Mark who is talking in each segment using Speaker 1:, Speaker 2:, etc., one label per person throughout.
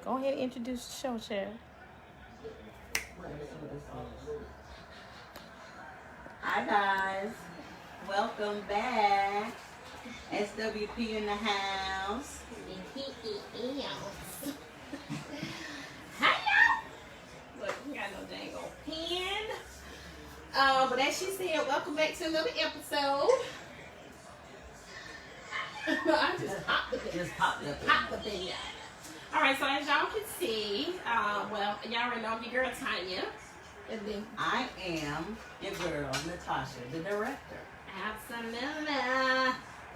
Speaker 1: Go ahead and introduce the show, Cheryl.
Speaker 2: Hi guys, welcome back. SWP in the house.
Speaker 1: Hi y'all. Look, we got no dang old pen. But as she said, welcome back to another episode. I just popped the thing. Popped the thing out. All right, so as y'all can see, well, y'all already know I'm your girl Tanya. And then
Speaker 2: I am your girl, Natasha, the director.
Speaker 1: absolutely.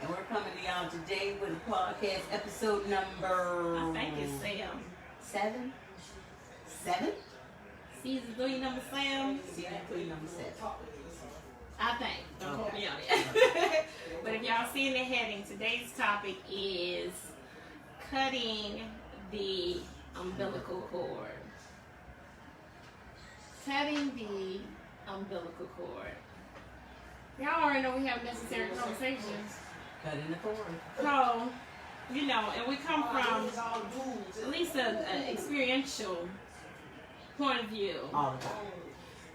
Speaker 2: And we're coming to y'all today with a podcast episode number...
Speaker 1: I think it's
Speaker 2: 7? 7?
Speaker 1: Season 3, number 7.
Speaker 2: Season 3, number 7.
Speaker 1: I think. Don't quote me on it. But if y'all see in the heading, today's topic is cutting the umbilical cord. Cutting the umbilical cord. Y'all already know we have necessary conversations.
Speaker 2: Cutting the cord.
Speaker 1: So, you know, and we come from at least an experiential point of view.
Speaker 2: All the time.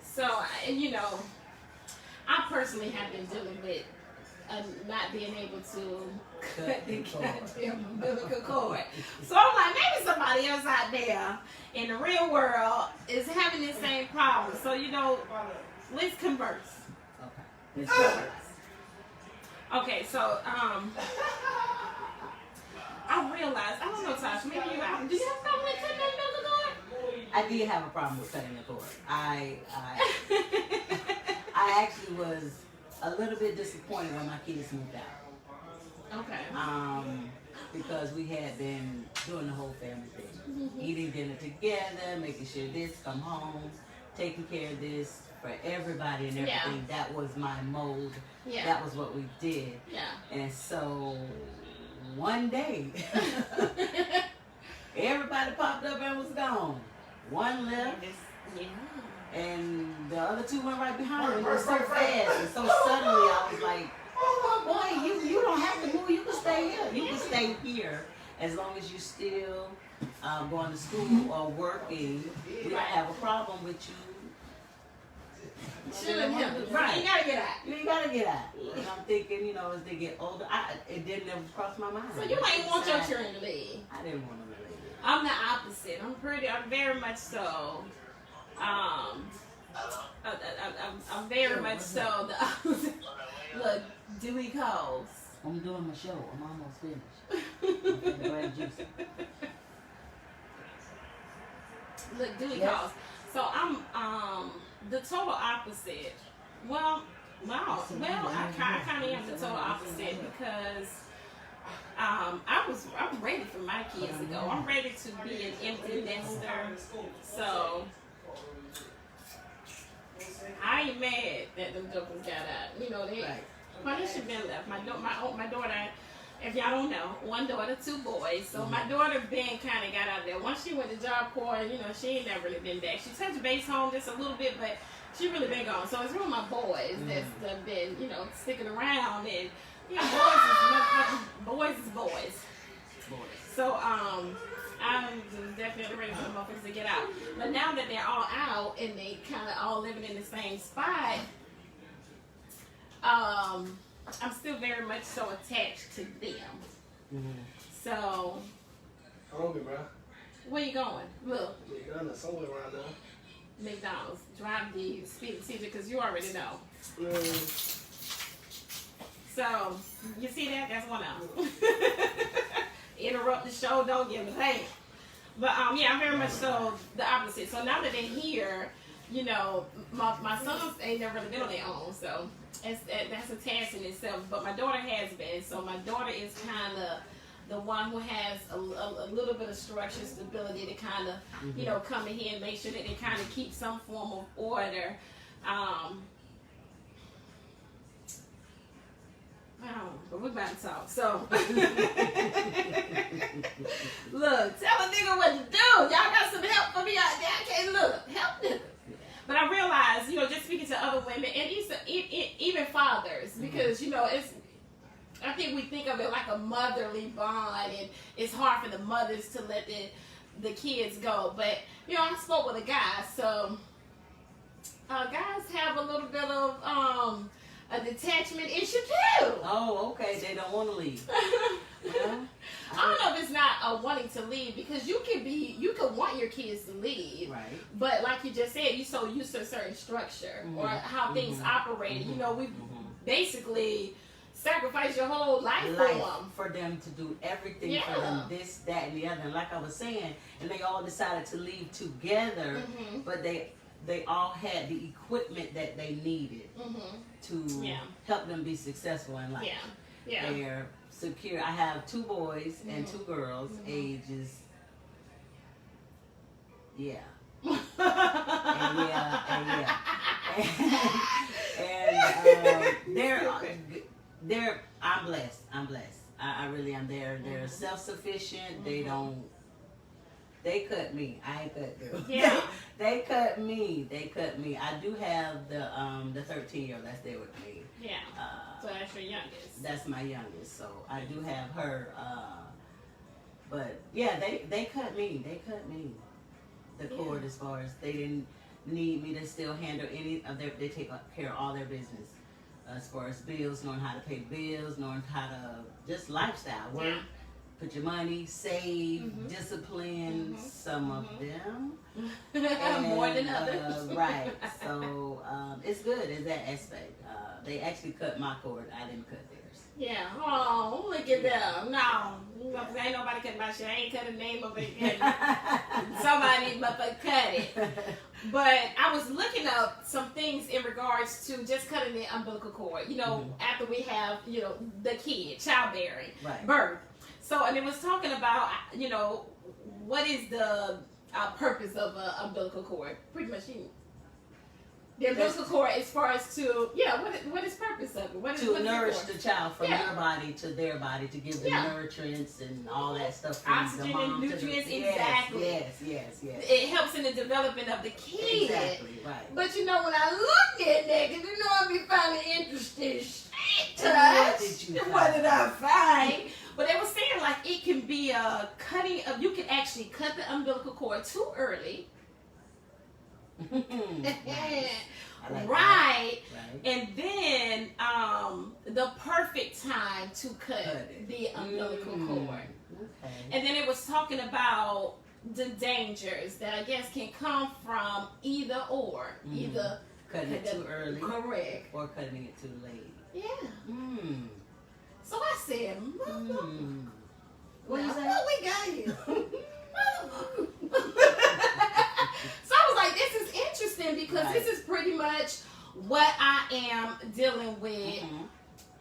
Speaker 1: So, you know, I personally have been dealing with not being able to cut the goddamn umbilical cord. So I'm like, maybe somebody else out there in the real world is having the same problem. So, you know, let's converse.
Speaker 2: Okay.
Speaker 1: Let's converse. Okay, so I realized, I don't know, Tasha, maybe do you have a problem with cutting the umbilical cord?
Speaker 2: I did have a problem with cutting the cord. I actually was a little bit disappointed when my kids moved out.
Speaker 1: Okay.
Speaker 2: Because we had been doing the whole family thing. Eating dinner together, making sure this come home, taking care of this for everybody and everything.
Speaker 1: Yeah.
Speaker 2: That was my mode.
Speaker 1: Yeah.
Speaker 2: That was what we did.
Speaker 1: Yeah.
Speaker 2: And so one day, everybody popped up and was gone. One left.
Speaker 1: Yeah.
Speaker 2: And the other two went right behind me. It was so fast and so suddenly I was like, boy, you don't have to move. You can stay here. You can stay here as long as you still going to school or working. We don't have a problem with you.
Speaker 1: Chilling him.
Speaker 2: Right.
Speaker 1: You gotta get out.
Speaker 2: You gotta get out. And I'm thinking, you know, as they get older, it didn't ever cross my mind.
Speaker 1: So you ain't want your children to leave.
Speaker 2: I didn't want them to leave.
Speaker 1: I'm the opposite. I'm very much so. I'm very much so the opposite. Look, Dewey calls.
Speaker 2: I'm doing my show. I'm almost finished. I'm finna grab juice.
Speaker 1: Look, Dewey
Speaker 2: Yes.
Speaker 1: calls. So I'm the total opposite. Well, I kind of am the total opposite because I'm ready for my kids to go. I'm ready to be an empty nester. So I ain't mad that them jokers got out. You know, they should been left. My daughter, if y'all don't know, one daughter, 2 boys. So my daughter Ben kind of got out there. Once she went to Job Corps, you know, she ain't never really been back. She touched base home just a little bit, but she really been gone. So it's really my boys that's been, you know, sticking around. And, you know, boys is boys. So, I'm definitely ready for the motherfuckers to get out. But now that they're all out and they kind of all living in the same spot, I'm still very much so attached to them. So,
Speaker 3: Hungry, bro.
Speaker 1: where you going? Look,
Speaker 3: McDonald's somewhere around there.
Speaker 1: McDonald's. Drive the speed teacher because you already know. So, you see that? That's one of them. Interrupt the show, don't give a damn. But yeah, I'm very much so the opposite. So now that they're here, you know, my sons ain't never really been on their own, so that's a task in itself. But my daughter has been. So my daughter is kind of the one who has a little bit of structure, stability to kind of, you know, come in here and make sure that they kind of keep some form of order. But we're about to talk. So, look, tell a nigga what to do. Y'all got some help for me out there. I can't help them. But I realized, you know, just speaking to other women and even fathers, because, you know, I think we think of it like a motherly bond, and it's hard for the mothers to let the kids go. But you know, I spoke with a guy, so guys have a little bit of a detachment issue too.
Speaker 2: Oh, okay. They don't want to leave. Well,
Speaker 1: I don't know if it's not wanting to leave, because you could want your kids to leave,
Speaker 2: right.
Speaker 1: but like you just said, you so used to a certain structure or how things operate. You know, we basically sacrifice your whole life
Speaker 2: for them to do everything for them, this, that, and the other. And like I was saying, and they all decided to leave together, but they all had the equipment that they needed to help them be successful in life.
Speaker 1: Yeah.
Speaker 2: They're secure. I have 2 boys and 2 girls, ages, and they're I'm blessed. I really am. They're self-sufficient. They cut me. I ain't cut them.
Speaker 1: Yeah.
Speaker 2: They cut me. I do have the 13-year-old that's there with me.
Speaker 1: Yeah. So that's your youngest.
Speaker 2: That's my youngest. So I do have her. But yeah, they cut me. The cord, as far as they didn't need me to still handle any of their. They take care of all their business. As far as bills, knowing how to pay bills, knowing how to just lifestyle, work, put your money, save, discipline, some of them. And,
Speaker 1: more than others.
Speaker 2: Right. So it's good in that aspect. They actually cut my cord. I didn't cut theirs.
Speaker 1: Yeah. Oh, look at them. No. Ain't nobody cut my shit. I ain't cut the name of it. Somebody but cut it. But I was looking up some things in regards to just cutting the umbilical cord. You know, after we have, you know, the kid, childbearing, birth. So, and it was talking about, you know, what is the purpose of an umbilical cord? Pretty much, the umbilical cord, as far as to, what is purpose of it? What
Speaker 2: nourish the child from your body to their body, to give them nutrients and all that stuff. From
Speaker 1: oxygen
Speaker 2: the mom
Speaker 1: and nutrients,
Speaker 2: to the,
Speaker 1: exactly.
Speaker 2: Yes.
Speaker 1: It helps in the development of the kid.
Speaker 2: Exactly, right.
Speaker 1: But you know, when I look at that, because you know I be finding interesting shit. What did I find? But they were saying, like, it can be a cutting of, you can actually cut the umbilical cord too early. Right. And then the perfect time to cut the umbilical cord. Okay. And then it was talking about the dangers that I guess can come from either or. Either
Speaker 2: cutting it too early.
Speaker 1: Correct.
Speaker 2: Or cutting it too late.
Speaker 1: Yeah. So I said, what
Speaker 2: you say?
Speaker 1: What we got here? So I was like, this is interesting, because this is pretty much what I am dealing with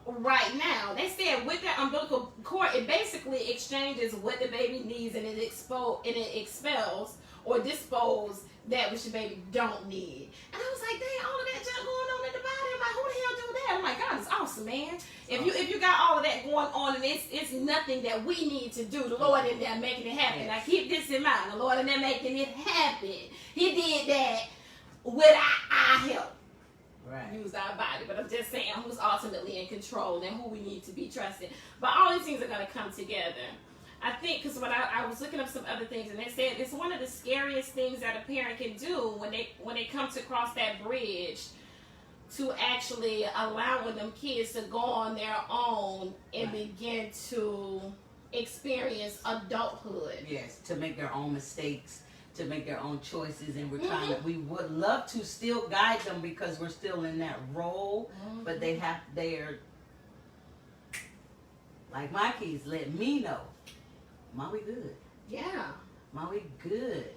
Speaker 1: right now. They said with that umbilical cord, it basically exchanges what the baby needs, and it expels or dispose that which the baby don't need. And I was like, dang, all of that junk going on in the body. I'm like, who the hell do that? I'm like, God, it's awesome, man. If you got all of that going on, and it's nothing that we need to do, the Lord in there making it happen. Now keep this in mind, the Lord in there making it happen. He did that with our help.
Speaker 2: Right.
Speaker 1: Use our body. But I'm just saying who's ultimately in control and who we need to be trusted. But all these things are going to come together. I think, because when I was looking up some other things, and they said it's one of the scariest things that a parent can do when they come to cross that bridge, to actually allowing them kids to go on their own and begin to experience adulthood.
Speaker 2: Yes, to make their own mistakes, to make their own choices, and we would love to still guide them, because we're still in that role, but they're like my kids let me know, Mom, we good.
Speaker 1: Yeah.
Speaker 2: Mom, we good.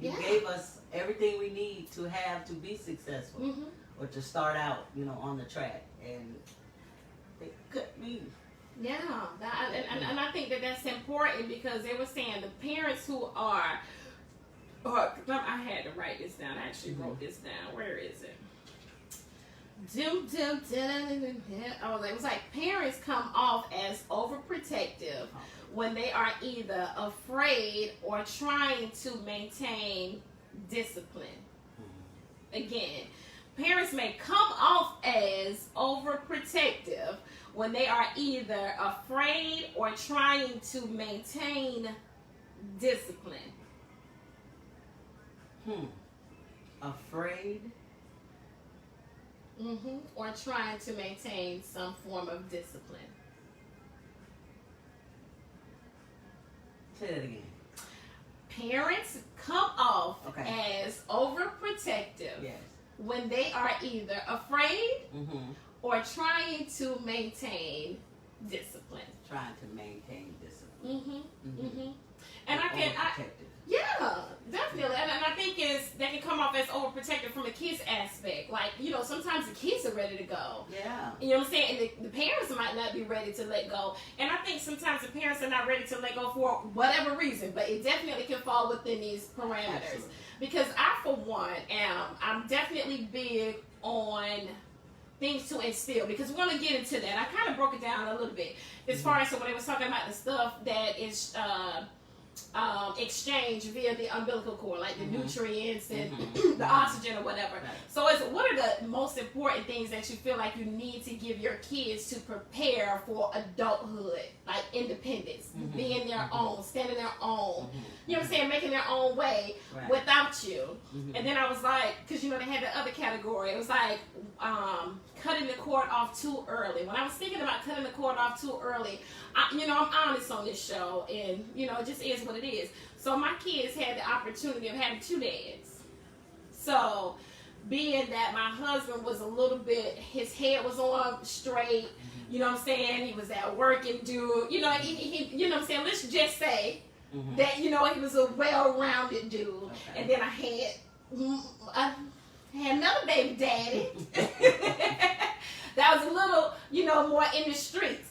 Speaker 2: You gave us everything we need to be successful, or to start out, on the track, and they cut me.
Speaker 1: Yeah, and I think that's important, because they were saying the parents who are, I had to write this down. I actually wrote this down. Where is it? Oh, it was like parents come off as overprotective when they are either afraid or trying to maintain discipline. Again, parents may come off as overprotective when they are either afraid or trying to maintain discipline.
Speaker 2: Afraid.
Speaker 1: Or trying to maintain some form of discipline.
Speaker 2: Say that again.
Speaker 1: Parents come off as overprotective when they are either afraid or trying to maintain discipline.
Speaker 2: Trying to maintain discipline.
Speaker 1: And yeah, definitely. And I think they can come off as overprotective from a kid's aspect. Like, you know, sometimes the kids are ready to go.
Speaker 2: Yeah.
Speaker 1: You know what I'm saying? And the parents might not be ready to let go. And I think sometimes the parents are not ready to let go for whatever reason. But it definitely can fall within these parameters.
Speaker 2: Absolutely.
Speaker 1: Because I, for one, I'm definitely big on things to instill, because we're going to get into that. I kind of broke it down a little bit as far as when they was talking about the stuff that is exchanged via the umbilical cord, like the nutrients and the oxygen or whatever. So it's what are the most important things that you feel like you need to give your kids to prepare for adulthood, like independence, being their own, standing their own, you know what I'm saying, making their own way without you. And then I was like, because you know they had the other category, it was like cutting the cord off too early. When I was thinking about cutting the cord off too early, I'm honest on this show, and you know, it just is what it is. So my kids had the opportunity of having 2 dads. So being that my husband was a little bit, his head was on straight, you know what I'm saying, he was at work and dude, you know, he you know what I'm saying, let's just say that, you know, he was a well-rounded dude. And then I had another baby daddy that was a little, you know, more in the streets.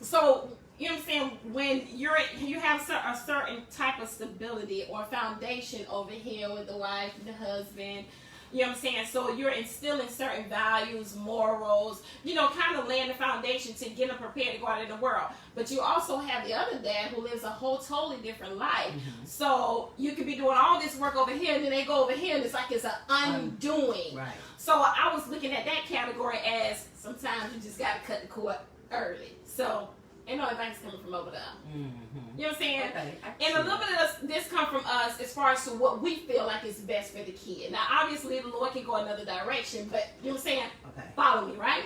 Speaker 1: So, you know what I'm saying, when you have a certain type of stability or foundation over here with the wife, the husband, you know what I'm saying, so you're instilling certain values, morals, you know, kind of laying the foundation to get them prepared to go out in the world. But you also have the other dad who lives a whole totally different life. So you could be doing all this work over here, and then they go over here, and it's like it's an undoing.
Speaker 2: Right.
Speaker 1: So I was looking at that category as sometimes you just got to cut the cord early. So ain't no advice coming from over there. You know what I'm saying?
Speaker 2: Okay,
Speaker 1: and a little bit of this come from us as far as to what we feel like is best for the kid. Now, obviously, the Lord can go another direction, but you know what I'm saying? Follow me, right?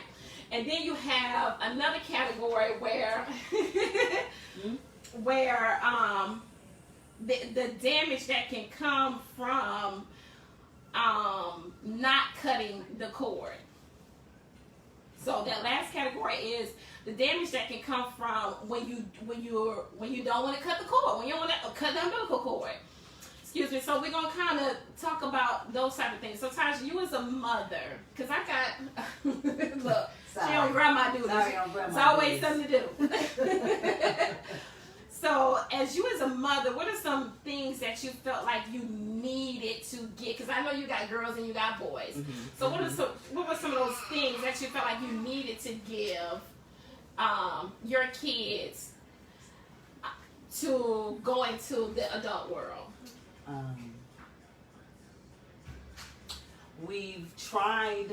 Speaker 1: And then you have another category where the damage that can come from not cutting the cord. So that last category is the damage that can come from when you don't want to cut the cord, when you don't want to cut the umbilical cord. Excuse me. So we're gonna kind of talk about those type of things. So Tasha, you as a mother, because I got look, she on grandma duty. It's always something to do. So, as you as a mother, what are some things that you felt like you needed to get? Because I know you got girls and you got boys. So, what were some of those things that you felt like you needed to give your kids to go into the adult world?
Speaker 2: We've tried,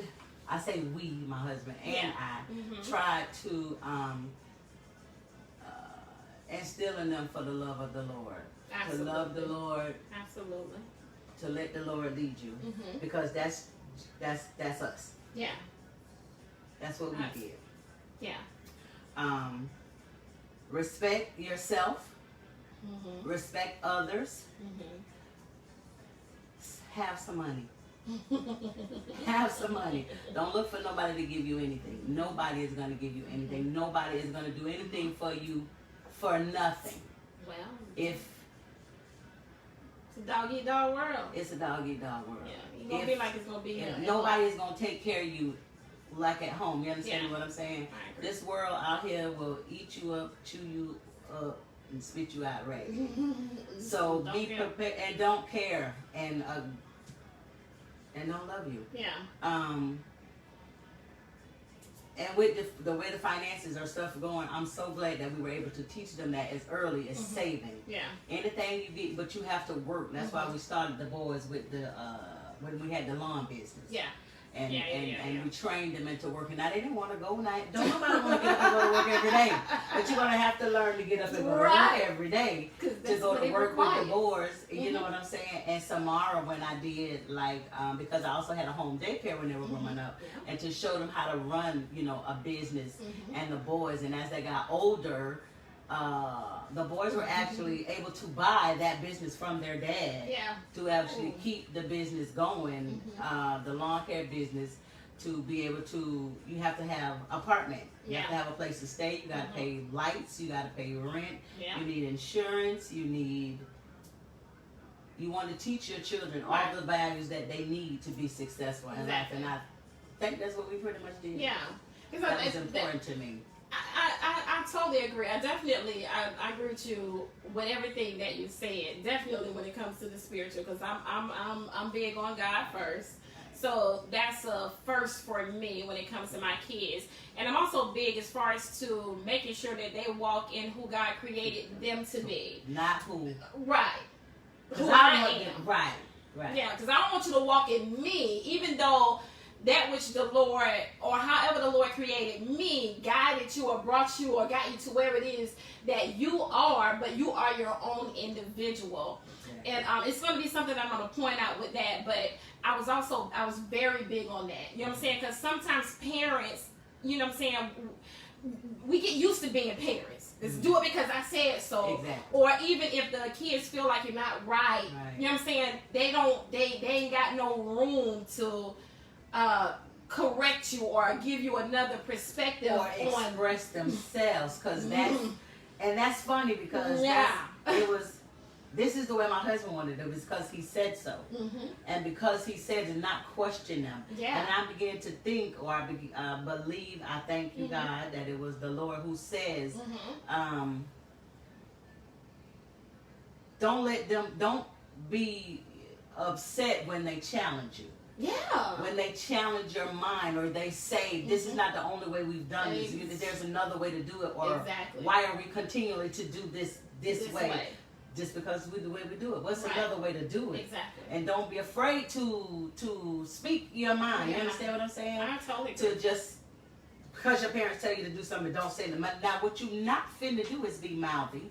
Speaker 2: I say we, my husband and I, tried to instill in them for the love of the Lord.
Speaker 1: Absolutely.
Speaker 2: To love the Lord.
Speaker 1: Absolutely.
Speaker 2: To let the Lord lead you. Because that's us.
Speaker 1: Yeah.
Speaker 2: That's what we give.
Speaker 1: Yeah.
Speaker 2: Respect yourself. Respect others. Have some money. Have some money. Don't look for nobody to give you anything. Nobody is going to give you anything. Nobody is going to do anything for you for nothing.
Speaker 1: Well,
Speaker 2: if
Speaker 1: it's a dog-eat-dog world.
Speaker 2: It's a dog-eat-dog world.
Speaker 1: Yeah, you're going to be like it's going to be here.
Speaker 2: Nobody is going to take care of you like at home. You understand what I'm saying? This world out here will eat you up, chew you up, and spit you out right. So be prepared and don't care and don't love you.
Speaker 1: Yeah.
Speaker 2: And with the way the finances are stuff going, I'm so glad that we were able to teach them that as early as saving.
Speaker 1: Yeah.
Speaker 2: Anything you get, but you have to work. That's why we started the boys with the when we had the lawn business.
Speaker 1: Yeah.
Speaker 2: and we trained them into working. Now they didn't want to go. Don't nobody want to get up and go to work every day. But you're gonna have to learn to get up and go to work every day to go to work with the boys. You know what I'm saying? And Samara, when I did because I also had a home daycare when they were growing up, and to show them how to run, a business, and the boys. And as they got older, the boys were actually able to buy that business from their dad to actually keep the business going, the lawn care business, to be able to, you have to have an apartment. You have to have a place to stay. You got to pay lights. You got to pay rent. You need insurance. You want to teach your children all the values that they need to be successful in life. And I think that's what we pretty much did.
Speaker 1: Yeah.
Speaker 2: That was important to me.
Speaker 1: I totally agree. I agree with you with everything that you said. Definitely when it comes to the spiritual, because I'm big on God first. So that's a first for me when it comes to my kids. And I'm also big as far as to making sure that they walk in who God created them to be.
Speaker 2: Not who.
Speaker 1: Right. Who
Speaker 2: I am. Right.
Speaker 1: Yeah, because I don't want you to walk in me, even though that which the Lord, or however the Lord created me, guided you or brought you or got you to where it is that you are, but you are your own individual. And it's going to be something I'm going to point out with that, but I was very big on that. You know what I'm saying? Because sometimes parents, you know what I'm saying, we get used to being parents. Just do it because I said so.
Speaker 2: Exactly.
Speaker 1: Or even if the kids feel like you're not right, you know what I'm saying, they ain't got no room to correct you or give you another perspective
Speaker 2: or express themselves, because that's funny because this is the way my husband wanted it. It was because he said so, and because he said to not question them. And I began to think, or I believe, I thank you God that it was the Lord who says, don't be upset when they challenge you.
Speaker 1: Yeah.
Speaker 2: When they challenge your mind, or they say, this is not the only way we've done this, there's another way to do it, or why are we continually to do this way? Just because we the way we do it. What's another way to do it? Exactly. And don't be afraid to speak your mind. You understand what I'm saying?
Speaker 1: I totally agree.
Speaker 2: To just, because your parents tell you to do something, don't say it. Now, what you not finna do is be mouthy.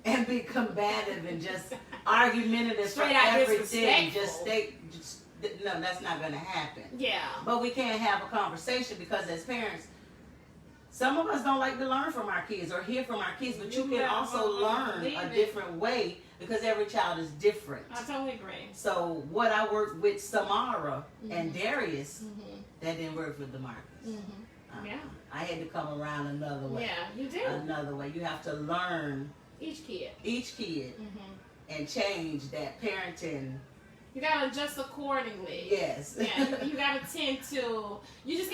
Speaker 2: And be combative and just argumentative for everything. No, that's not going to happen.
Speaker 1: Yeah.
Speaker 2: But we can't have a conversation, because as parents, some of us don't like to learn from our kids or hear from our kids, but you can also learn a different way, because every child is different.
Speaker 1: I totally agree.
Speaker 2: So what I worked with Samara and Darius, that didn't work with DeMarcus.
Speaker 1: Yeah.
Speaker 2: I had to come around another way.
Speaker 1: Yeah, you do.
Speaker 2: Another way. You have to learn
Speaker 1: each kid,
Speaker 2: and change that parenting.
Speaker 1: You gotta adjust accordingly.
Speaker 2: Yes.
Speaker 1: Yeah, you gotta tend to. You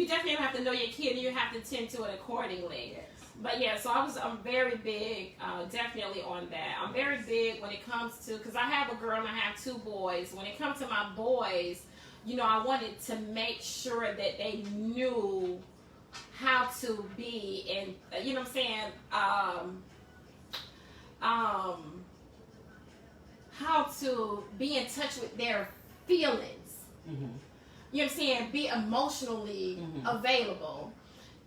Speaker 1: definitely have to know your kid, and you have to tend to it accordingly.
Speaker 2: Yes.
Speaker 1: But yeah, so I'm very big, definitely on that. I'm very big when it comes to, because I have a girl and I have 2 boys. When it comes to my boys, I wanted to make sure that they knew how to be, and you know what I'm saying. How to be in touch with their feelings. You know what I'm saying? Be emotionally available.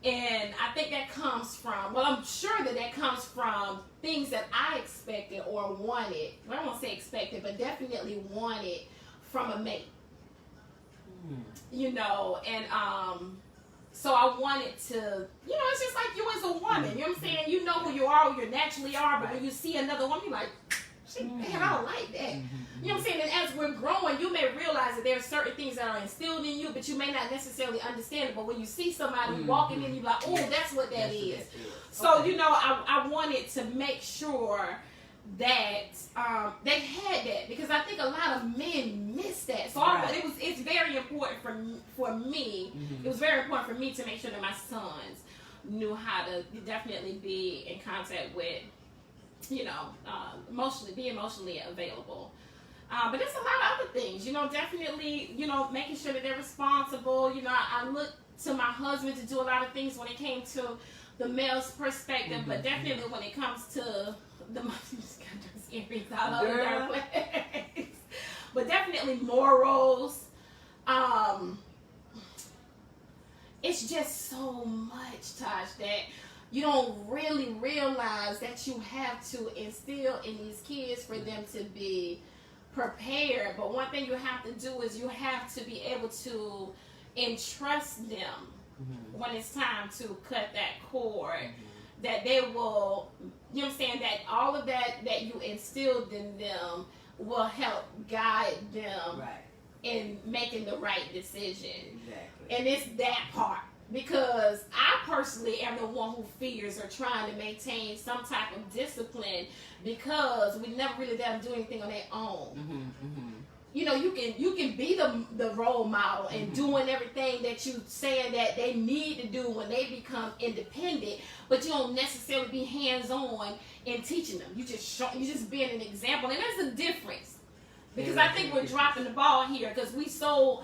Speaker 1: And I think that comes from, I'm sure that comes from things that I expected or wanted. Well, I won't say expected, but definitely wanted from a mate. And so I wanted to, it's just like you as a woman. You know what I'm saying? You know who you are, who you naturally are, but when you see another woman, you're like, man, I don't like that. You know what I'm saying? And as we're growing, you may realize that there are certain things that are instilled in you, but you may not necessarily understand it. But when you see somebody walking in, you're like, oh, that's what that is. So, I wanted to make sure that they had that, because I think a lot of men miss that. So it's very important for me. It was very important for me to make sure that my sons knew how to definitely be in contact with, be emotionally available. But there's a lot of other things, definitely, making sure that they're responsible. I look to my husband to do a lot of things when it came to the male's perspective, but definitely when it comes to the earrings all over their place. but definitely morals. It's just so much, Tosh, that you don't really realize that you have to instill in these kids for them to be prepared. But one thing you have to do is you have to be able to entrust them when it's time to cut that cord. That they will, you know what I'm saying, that all of that you instilled in them will help guide them in making the right decision.
Speaker 2: Exactly.
Speaker 1: And it's that part. Because I personally am the one who fears or trying to maintain some type of discipline because we never really let them do anything on their own. You know, you can be the role model and doing everything that you saying that they need to do when they become independent, but you don't necessarily be hands-on in teaching them. You just being an example, and there's a difference. Because I think we're dropping the ball here because we're so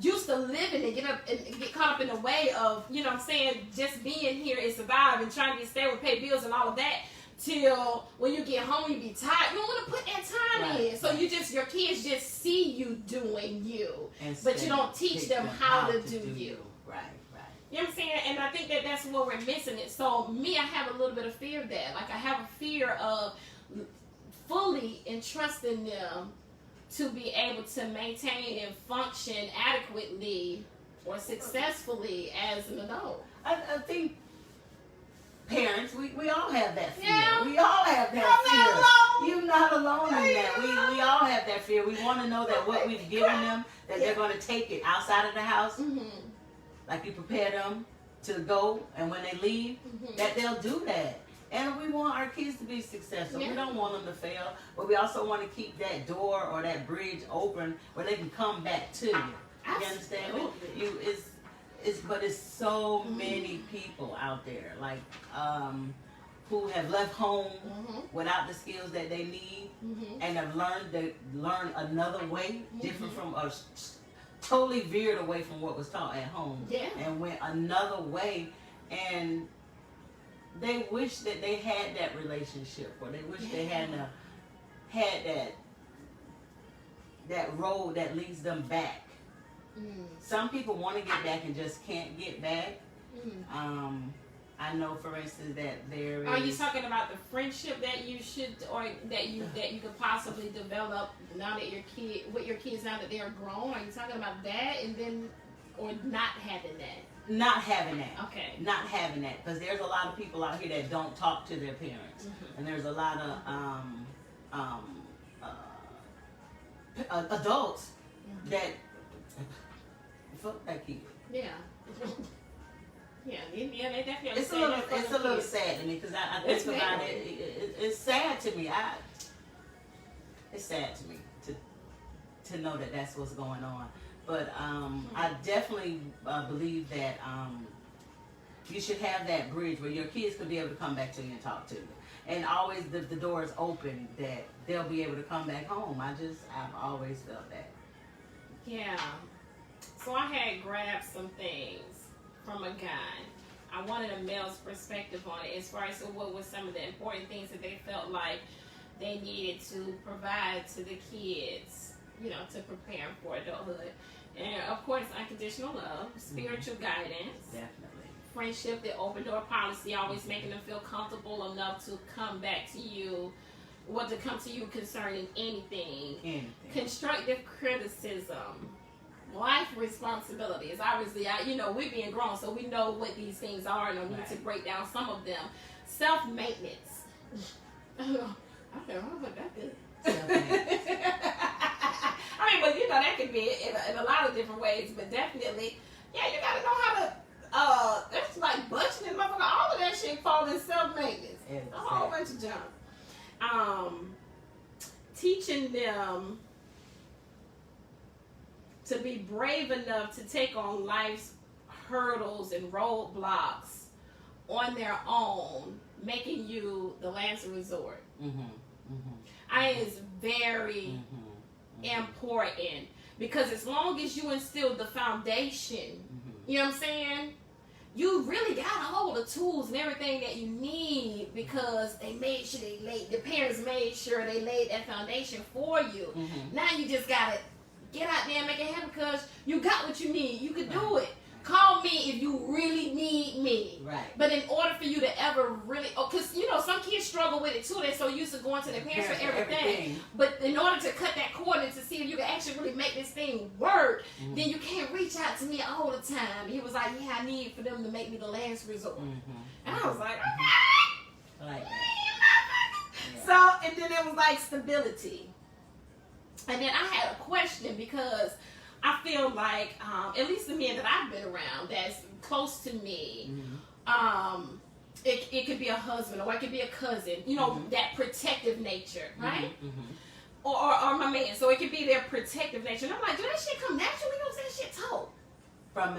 Speaker 1: used to living and get caught up in the way of, you know what I'm saying, just being here and survive and trying to get stable, pay bills and all of that, till when you get home you be tired. You don't want to put that time in. So your kids just see you doing you. But you don't teach them how to do you.
Speaker 2: Right.
Speaker 1: You know what I'm saying? And I think that's where we're missing it. So me, I have a little bit of fear of that. Like I have a fear of fully entrusting them to be able to maintain and function adequately or successfully as an adult.
Speaker 2: I think parents, we all have that fear.
Speaker 1: Yeah.
Speaker 2: We all have that fear. You're not alone in that. We all have that fear. We want to know that what we've given them, that they're going to take it outside of the house. Like you prepare them to go, and when they leave, that they'll do that. And we want our kids to be successful. We don't want them to fail, but we also want to keep that door or that bridge open where they can come back to you. You understand me? But it's so many people out there, like who have left home without the skills that they need, and have learned another way, different from us, totally veered away from what was taught at home, and went another way, and they wish that they had that relationship, or they wish they had that road that leads them back. Some people want to get back and just can't get back. I know, for instance, that there is.
Speaker 1: Are you talking about the friendship that you should, or that you could possibly develop now that with your kids now that they are grown? Are you talking about that, and then, or not having that?
Speaker 2: Not having that.
Speaker 1: Okay.
Speaker 2: Not having that, because there's a lot of people out here that don't talk to their parents, and there's a lot of adults that fuck that kid.
Speaker 1: Yeah. Yeah, they definitely.
Speaker 2: It's a little sad to me because I think about it. It's sad to me. It's sad to me to know that that's what's going on. But I definitely believe that you should have that bridge where your kids could be able to come back to you and talk to you. And always the door is open that they'll be able to come back home. I've always felt that.
Speaker 1: Yeah. So I had grabbed some things from a guy. I wanted a male's perspective on it as far as what were some of the important things that they felt like they needed to provide to the kids, you know, to prepare them for adulthood. And of course, unconditional love, spiritual guidance,
Speaker 2: Definitely.
Speaker 1: friendship, the open door policy, always making them feel comfortable enough to come back to you, to come to you concerning anything. Constructive criticism, life responsibilities. Obviously, we're being grown, so we know what these things are, and we need to break down some of them. Self-maintenance. I don't know what that is. I mean, but that could be in a lot of different ways, but definitely, you gotta know how to, that's like budgeting, motherfucker, all of that shit falls in self-maintenance.
Speaker 2: Exactly.
Speaker 1: A whole bunch of junk. Teaching them to be brave enough to take on life's hurdles and roadblocks on their own, making you the last resort. I think it's very important, because as long as you instill the foundation, you know what I'm saying, you really got all the tools and everything that you need because they made sure the parents made sure they laid that foundation for you.
Speaker 2: Mm-hmm.
Speaker 1: Now you just gotta get out there and make it happen because you got what you need. You can do it. Call me if you really need me.
Speaker 2: Right.
Speaker 1: But in order for you to ever really, because you know some kids struggle with it too. They're so used to going to their parents for everything. But in order to cut that cord and to see if you can actually really make this thing work, then you can't reach out to me all the time. He was like, yeah, I need for them to make me the last resort. And I was like, okay.
Speaker 2: I like that. Yeah.
Speaker 1: So, and then it was like stability. And then I had a question because I feel like, at least the men that I've been around that's close to me, it could be a husband or it could be a cousin, you know, that protective nature, right? Or my man. So it could be their protective nature. And I'm like, do that shit come naturally? You know what I'm saying? Shit told.
Speaker 2: From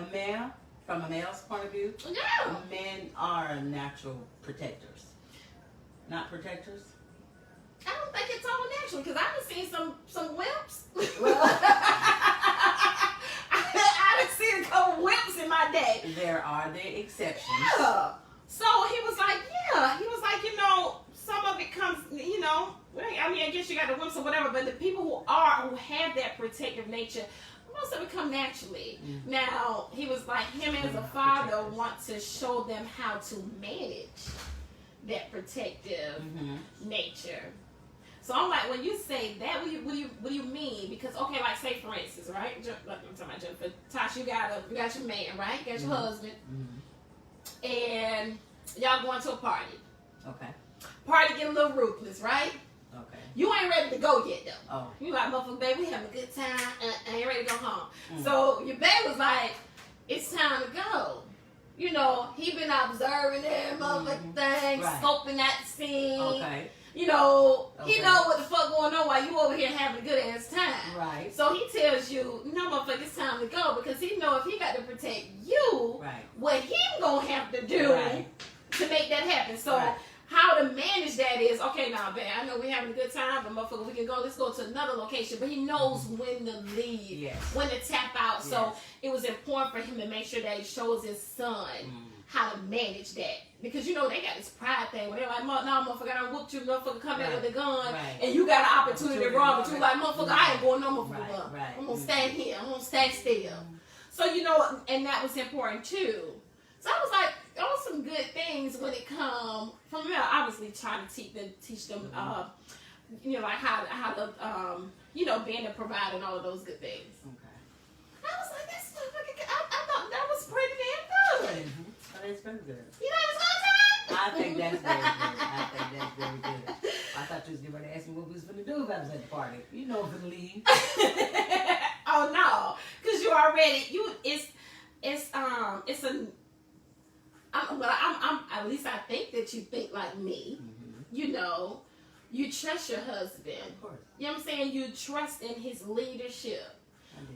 Speaker 2: a male's point of view,
Speaker 1: Yeah.
Speaker 2: men are natural protectors. Not protectors?
Speaker 1: I don't think it's all natural because I've seen some wimps.
Speaker 2: Well,
Speaker 1: I've seen a couple wimps in my day.
Speaker 2: there are the exceptions.
Speaker 1: Yeah. So he was like, you know, some of it comes, you know, I mean, I guess you got the wimps or whatever, but the people who have that protective nature, most of it come naturally. Now, he was like, him as a father wants to show them how to manage that protective nature. So I'm like, when you say that, what do you mean? Because okay, like say for instance, right? I'm talking about Jennifer. Tasha, you got your man, right? You got your husband, and y'all going to a party.
Speaker 2: Okay.
Speaker 1: Party getting a little ruthless, right?
Speaker 2: Okay.
Speaker 1: You ain't ready to go yet though.
Speaker 2: Oh.
Speaker 1: You like, motherfucker, baby, we having a good time. I ain't ready to go home. So your babe was like, it's time to go. You know, he been observing that motherfucking thing, scoping out the scene.
Speaker 2: Okay.
Speaker 1: You know, he know what the fuck going on while you over here having a good ass time.
Speaker 2: Right.
Speaker 1: So he tells you, no motherfucker, it's time to go because he know if he got to protect you, what he gonna have to do to make that happen. So how to manage that is, okay, now, man, I know we having a good time, but motherfucker, we can go, let's go to another location. But he knows when to leave, when to tap out. So it was important for him to make sure that he shows his son how to manage that. Because, you know, they got this pride thing where they're like, no, motherfucker, I done whooped you, motherfucker, come back with a gun, and you got an opportunity to run, but you like, motherfucker, I ain't going no motherfucker. I'm going to stand here. I'm going to stand still. So, you know, and that was important, too. So I was like, those some good things when it come from there. Obviously, trying to teach them, you know, like how to, you know, being a provider and all of those good things. Okay. I was like, that's motherfucking. I thought that was pretty damn good.
Speaker 2: Oh, that's very good.
Speaker 1: You know, it's good time.
Speaker 2: I think that's very good. I thought you was getting ready to ask me what we was going to do if I was at the party. You know, I'm going to leave.
Speaker 1: Oh no, because you already it's I'm at least I think that you think like me. You know, you trust your husband.
Speaker 2: Of course.
Speaker 1: You know what I'm saying? You trust in his leadership.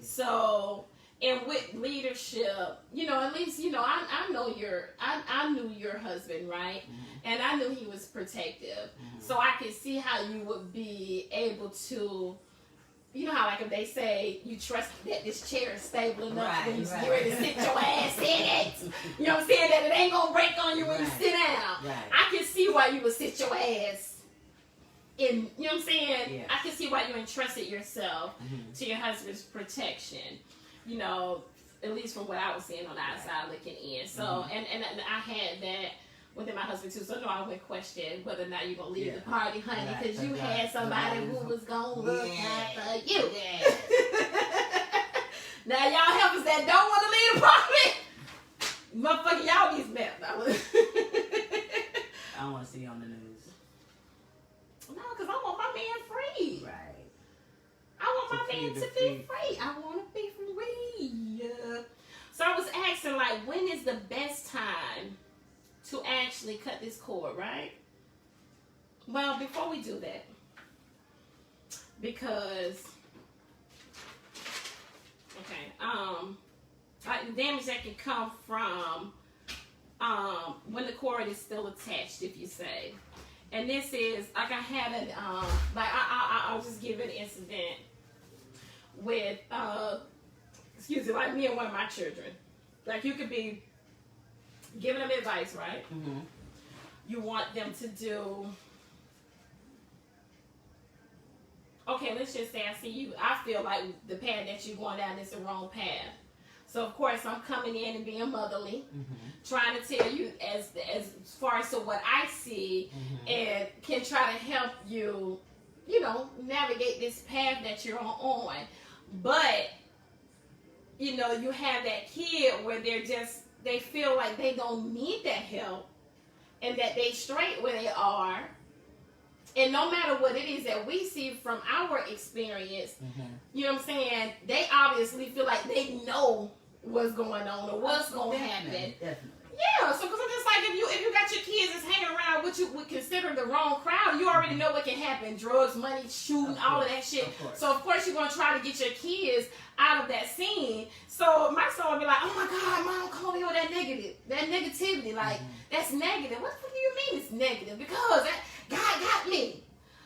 Speaker 1: So, and with leadership, you know, at least, you know, I knew your husband, right? And I knew he was protective. So I could see how you would be able to, you know how like if they say you trust that this chair is stable enough when you get ready to sit your ass in it. You know what I'm saying? That it ain't gonna break on you when you sit down. I can see why you would sit your ass in, you know what I'm saying? I can see why you entrusted yourself to your husband's protection. You know, at least from what I was seeing on the outside looking in. So and I had that within my husband too, so no, I wouldn't question whether or not you're gonna leave the party, honey, because you had somebody who was gonna look after you. Now y'all helpers that don't want to leave the party, motherfucker, y'all these men.
Speaker 2: I don't want to see you on the news.
Speaker 1: No, because I want my man free.
Speaker 2: Right.
Speaker 1: I want my man to be free. I want to be free. So I was asking, like, when is the best time to actually cut this cord, right? Well, before we do that, because like the damage that can come from when the cord is still attached, if you say. And this is like I had an like I'll just give an incident with excuse me, like me and one of my children. Like you could be giving them advice, right?
Speaker 2: Mm-hmm.
Speaker 1: You want them to do. Okay, let's just say I feel like the path that you're going down is the wrong path. So of course I'm coming in and being motherly, trying to tell you as far as to what I see, and can try to help you, navigate this path that you're on. But you have that kid where they feel like they don't need that help, and that they straight where they are. And no matter what it is that we see from our experience, you know what I'm saying, they obviously feel like they know what's going on or what's going to happen.
Speaker 2: Definitely.
Speaker 1: Yeah, so because I'm just like, if you got your kids that's hanging around what you would consider the wrong crowd, you already know what can happen. Drugs, money, shooting, all of that shit. So of course you're going to try to get your kids out of that scene. So my son will be like, oh my God, Mom, come over here with that negativity. Like, that's negative. What do you mean it's negative? Because God got me.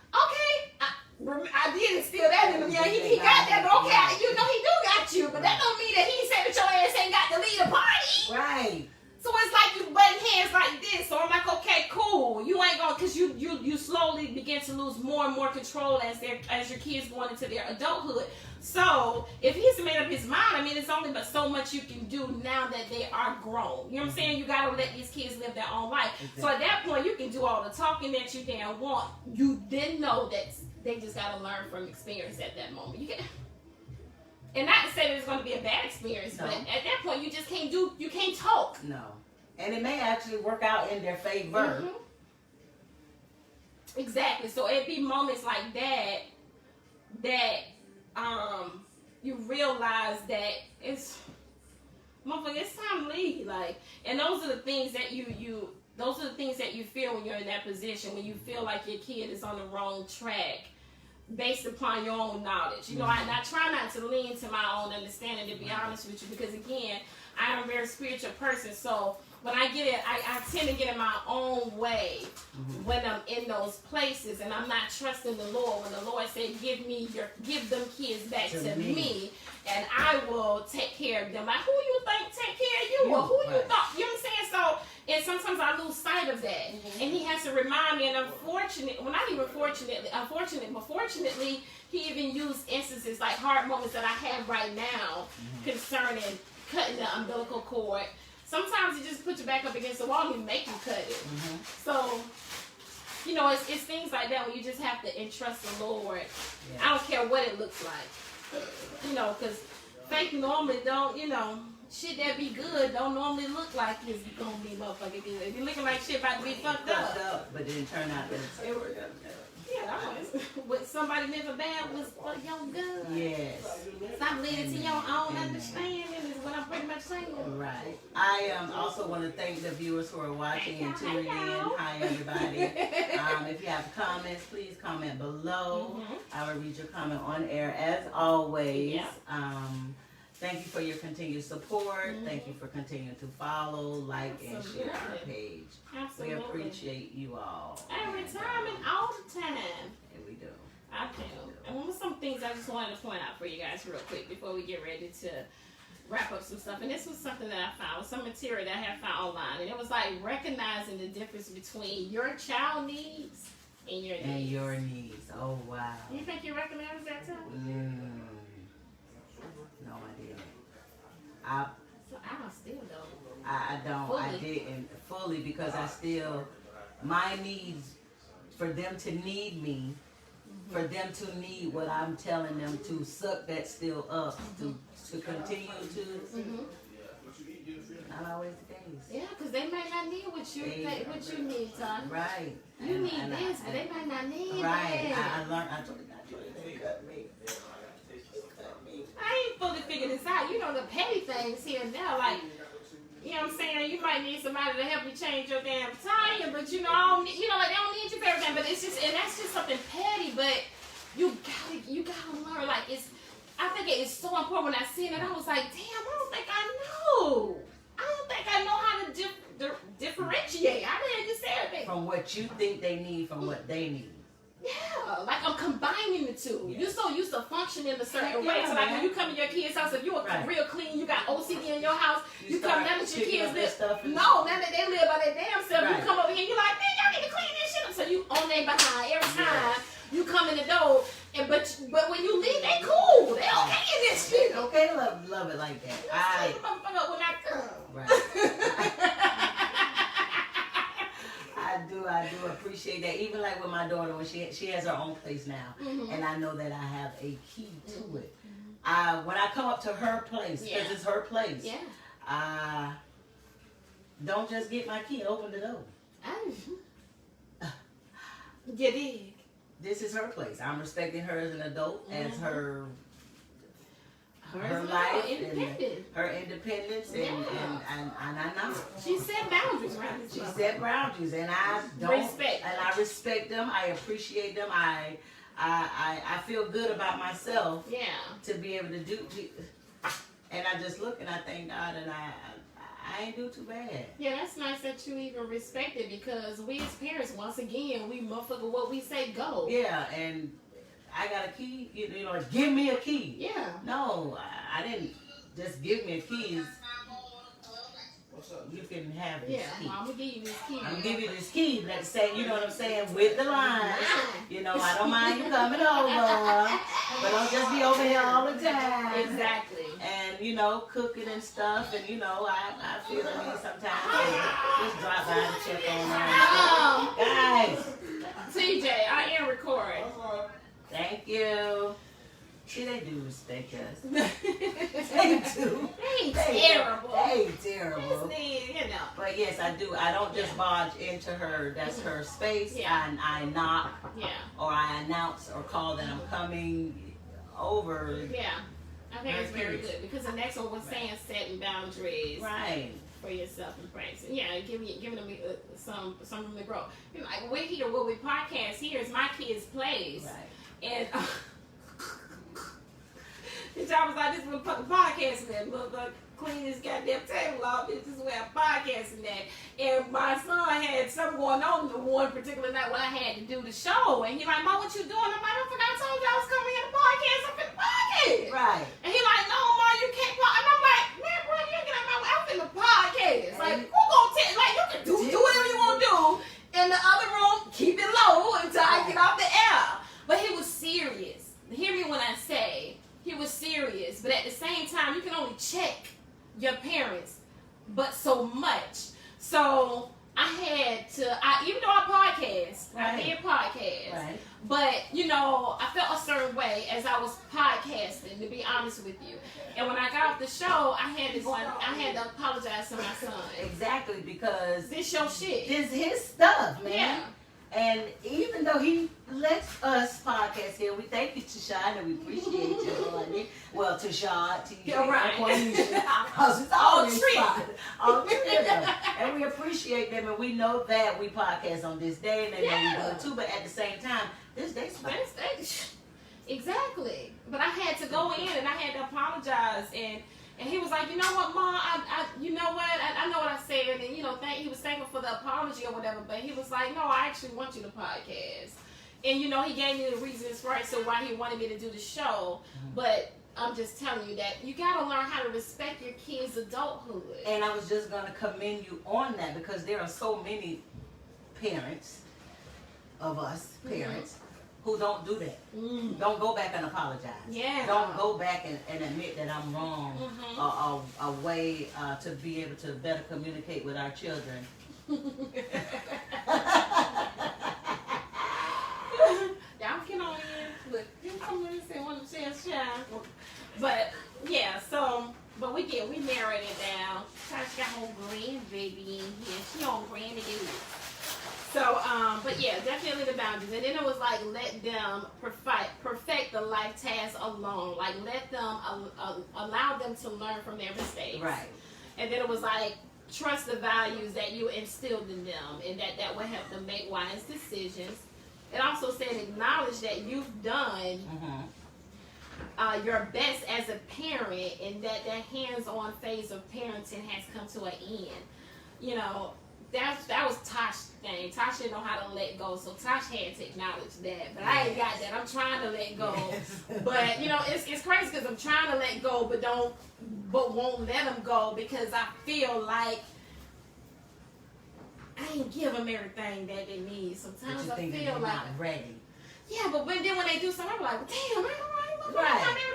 Speaker 1: Okay, I did instill that in him. Yeah, he got that, but okay, he do got you. But that don't mean that he said that your ass ain't got to lead a party.
Speaker 2: Right.
Speaker 1: So it's like you butting heads like this. So I'm like, okay, cool. You ain't gonna, cause you slowly begin to lose more and more control as your kids going into their adulthood. So if he's made up his mind, I mean, it's only but so much you can do now that they are grown. You know what I'm saying? You gotta let these kids live their own life. Exactly. So at that point, you can do all the talking that you damn want. You then know that they just gotta learn from experience at that moment. And not to say that it's going to be a bad experience, but at that point, you just you can't talk.
Speaker 2: No. And it may actually work out in their favor.
Speaker 1: Exactly. So it'd be moments like that you realize that it's time to leave. Like, and those are the things that those are the things that you feel when you're in that position, when you feel like your kid is on the wrong track. Based upon your own knowledge. I try not to lean to my own understanding, to be honest with you, because again, I am a very spiritual person. So when I get it, I tend to get in my own way when I'm in those places, and I'm not trusting the Lord. When the Lord said, give them kids back to me, and I will take care of them. Like, who you think take care of you? Or who you thought? You know what I'm saying? So, and sometimes I lose sight of that. And he has to remind me, and unfortunately, he even used instances like hard moments that I have right now concerning cutting the umbilical cord. Sometimes he just puts you back up against the wall and make you cut it. So, it's things like that where you just have to entrust the Lord. I don't care what it looks like. Because faith normally don't, shit that be good don't normally look like it's gonna be motherfucking good. If you're looking like shit about to be fucked up.
Speaker 2: But it didn't turn out that it worked out.
Speaker 1: Yeah, what somebody meant for bad was for your good.
Speaker 2: Yes.
Speaker 1: Stop leading to your own understanding is what I'm pretty much saying.
Speaker 2: Right. I also want to thank the viewers who are watching and tuning in. Hi, everybody. If you have comments, please comment below. I will read your comment on air as always. Thank you for your continued support. Thank you for continuing to follow, like, and share our page.
Speaker 1: Absolutely.
Speaker 2: We appreciate you all.
Speaker 1: Every time and all the time.
Speaker 2: Yeah, we do.
Speaker 1: I do. And one of some things I just wanted to point out for you guys real quick before we get ready to wrap up some stuff. And this was something that I found, some material that I have found online. And it was like recognizing the difference between your child needs and your needs.
Speaker 2: And your needs. Oh, wow.
Speaker 1: You think you recognize that too?
Speaker 2: No idea.
Speaker 1: I don't still though.
Speaker 2: I don't.
Speaker 1: Fully.
Speaker 2: I didn't fully because I still, my needs, for them to need me, for them to need what I'm telling them to suck that still up, to continue to. Not always the case.
Speaker 1: Yeah, because they might not need what you need, son.
Speaker 2: Right.
Speaker 1: You need this, but they might not need
Speaker 2: right.
Speaker 1: that.
Speaker 2: I learned. I told you not to cut me.
Speaker 1: I ain't fully figured this out. The petty things here and there, like, you know what I'm saying? You might need somebody to help you change your damn tire, but they don't need you for everything. But it's that's just something petty. But you gotta learn. Like, I think it is so important. When I seen it, I was like, damn, I don't think I know. I don't think I know how to differentiate. I didn't understand it
Speaker 2: from what you think they need from what they need.
Speaker 1: Yeah. like I'm combining the two.
Speaker 2: Yes.
Speaker 1: You're so used to functioning a certain way.
Speaker 2: Yeah,
Speaker 1: So like
Speaker 2: man.
Speaker 1: when you come in your kid's house, if you're real clean, you got OCD in your house, you come down with your kids live. No, now that they live by their damn self, you come over here, you're like, man, y'all need to clean this shit up. So you on their behind every time you come in the door. And but when you leave, they cool. They okay in this shit.
Speaker 2: Okay, love it like that.
Speaker 1: Motherfucker when I come.
Speaker 2: Right. I do appreciate that. Even like with my daughter, when she has her own place now, and I know that I have a key to it. When I come up to her place, because it's her place, don't just get my key, open the door.
Speaker 1: You dig?
Speaker 2: This is her place. I'm respecting her as an adult, as her
Speaker 1: Her
Speaker 2: life,
Speaker 1: independent.
Speaker 2: and her independence, and I know.
Speaker 1: She set boundaries, right?
Speaker 2: She set boundaries, and I respect them. I appreciate them. I feel good about myself.
Speaker 1: Yeah.
Speaker 2: To be able to do, and I just look and I thank God, and I ain't do too bad.
Speaker 1: Yeah, that's nice that you even respect it, because we as parents, once again, we motherfucker what we say go.
Speaker 2: Yeah, and I got a key. You know, give me a key.
Speaker 1: Yeah.
Speaker 2: No, I didn't just give me a key. You can have this key.
Speaker 1: I'm gonna give you this key.
Speaker 2: I'm gonna give you this key. Let's say, you know what I'm saying, with the lines. You know, I don't mind you coming over, but don't just be over here all the time.
Speaker 1: Exactly.
Speaker 2: And you know, cooking and stuff, and you know, I feel the need sometimes to just drop by and check on them. Guys.
Speaker 1: TJ, I am recording.
Speaker 2: Thank you. See, they do respect us.
Speaker 1: They
Speaker 2: do.
Speaker 1: They terrible.
Speaker 2: They terrible.
Speaker 1: You know.
Speaker 2: But yes, I do. I don't just barge into her. That's her space.
Speaker 1: Yeah.
Speaker 2: And I knock.
Speaker 1: Yeah.
Speaker 2: Or I announce or call that I'm coming over.
Speaker 1: Yeah. I think it's very good, because the next one was saying setting boundaries.
Speaker 2: Right.
Speaker 1: For yourself and friends. Yeah, giving them some room to grow. You know, like we're here, what we podcast here is my kids' place.
Speaker 2: Right.
Speaker 1: And the job was like, this is what fucking podcasting at. Look, clean this goddamn table off. This is where I'm podcasting at. And my son had something going on the one particular night when I had to do the show. And he like, Mom, what you doing? I'm like, I forgot I told you I was coming here to podcast. I'm in the podcast.
Speaker 2: Right.
Speaker 1: And he like, no, Mom, you can't podcast. And I'm like, man, bro, you get out my way. I'm in the podcast. Like, who gonna tell? Like, you can do whatever you want to do in the other room. Keep it low until I get off the air. But he was serious. Hear me when I say he was serious. But at the same time, you can only check your parents but so much. So I had to, even though I podcast, I did podcast.
Speaker 2: Right.
Speaker 1: But, you know, I felt a certain way as I was podcasting, to be honest with you. And when I got off the show, I had to go and I had to apologize to my son.
Speaker 2: Exactly, because
Speaker 1: This your shit.
Speaker 2: this is his stuff, man.
Speaker 1: Yeah.
Speaker 2: And even though he lets us podcast here, we thank you, Tashad, and we appreciate you, honey. Well, Tashad,
Speaker 1: You're right.
Speaker 2: because it's all fun. All three of them. And we appreciate them, and we know that we podcast on this day, and they know we do it too, but at the same time, this day's fun.
Speaker 1: Exactly. But I had to go in and I had to apologize, and he was like, you know what, Mom, you know what, I know what I said, and you know, he was thankful for the apology or whatever, but he was like, no, I actually want you to podcast. And you know, he gave me the reasons, right, so why he wanted me to do the show, but I'm just telling you that you gotta learn how to respect your kids' adulthood.
Speaker 2: And I was just gonna commend you on that, because there are so many parents of us, parents, who don't do that. Don't go back and apologize.
Speaker 1: Yeah.
Speaker 2: Don't go back and admit that I'm wrong. A way to be able to better communicate with our children.
Speaker 1: Y'all can only look. You come in and say one of the chance shine. But yeah, but we narrowed it down. Tasha got her grandbaby in here. She on grandbaby. So, but yeah, definitely the boundaries. And then it was like, let them perfect the life task alone. Like, let them, allow them to learn from their mistakes.
Speaker 2: Right.
Speaker 1: And then it was like, trust the values that you instilled in them, and that will help them make wise decisions. It also said, acknowledge that you've done your best as a parent, and that hands-on phase of parenting has come to an end. You know, that was Tosh's thing. Tosh didn't know how to let go, so Tosh had to acknowledge that. But I ain't got that. I'm trying to let go. But you know, it's crazy because I'm trying to let go, but won't let them go because I feel like I ain't give them everything that they need. Sometimes I feel like
Speaker 2: not ready.
Speaker 1: Yeah, but then when they do something, I'm like, well, damn, I'm able to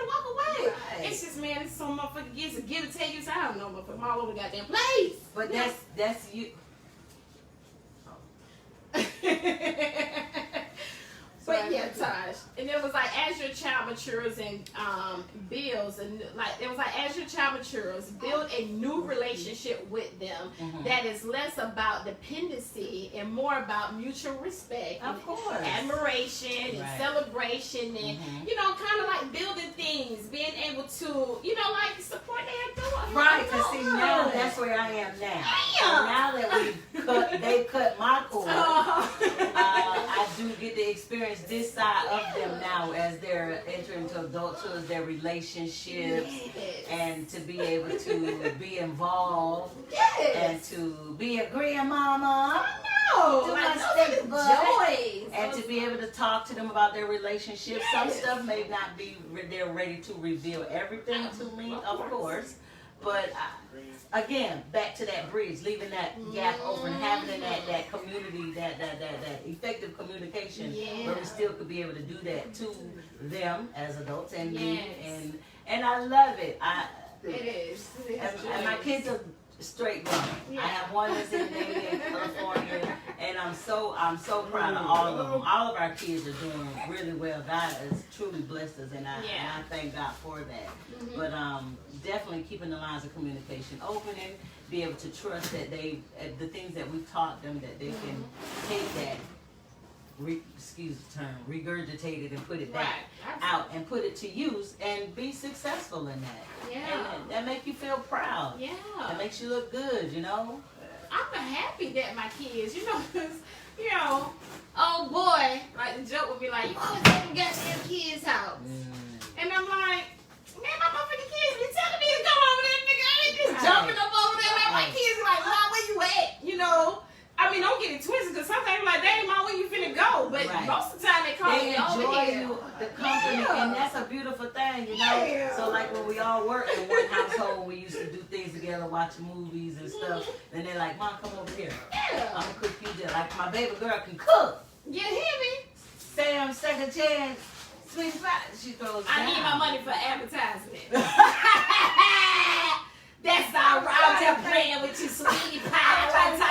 Speaker 1: walk away. Right. It's just, man, it's so motherfucking give it, take you. I don't know, but from all over the goddamn place.
Speaker 2: But that's you.
Speaker 1: But yeah, Tosh. And it was like, as your child matures and builds, and like, it was like, as your child matures, build a new relationship with them that is less about dependency and more about mutual respect,
Speaker 2: of course,
Speaker 1: admiration and celebration, and you know, kind of like building things, being able to, you know, like support their daughter.
Speaker 2: Right, because see, now that's where I am now. So now that they cut my cord, I do get to experience this side of them now as they're entering into adulthood, their relationships, and to be able to be involved and to be a grandmama. And to be able to talk to them about their relationships. Some stuff may not be they're ready to reveal everything to me, of course. But again, back to that bridge, leaving that gap open, having that community, that effective communication, where we still could be able to do that to them as adults and me, and I love it.
Speaker 1: It is.
Speaker 2: And my kids are straight running. I have one that's in California, and I'm so proud of all of them. All of our kids are doing really well. God has truly blessed us, and I thank God for that. But definitely keeping the lines of communication open and be able to trust that the things that we taught them, that they can take that, excuse the term, regurgitate it and put it back out and put it to use and be successful in that. And that make you feel proud. That makes you look good, you know.
Speaker 1: I'm happy that my kids, you know, because, you know, oh boy, like the joke would be like, you always let them goddamn kids' house. And I'm like, man, my motherfucking kids be telling me to go over there, nigga. I ain't just jumping up over there. Like, my kids are like, Mom, where you at? You know? I mean, don't get it twisted, because sometimes like, dang, Mom, where you finna go? But most of the time they call me over here.
Speaker 2: The company, and that's a beautiful thing, you know? So like when we all work in one household, we used to do things together, watch movies and stuff, and they're like, Mom, come over here. I'm gonna cook you dinner. Like my baby girl can cook.
Speaker 1: You hear me?
Speaker 2: Sam, second chance, sweet pie. She throws
Speaker 1: I need my money for advertisement. That's all right. I'm just playing with you, sweetie pie.
Speaker 2: I'm trying to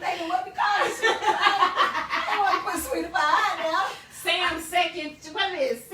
Speaker 2: think of what we call it. I want to put sweetie pie now.
Speaker 1: Sam's second, what it is?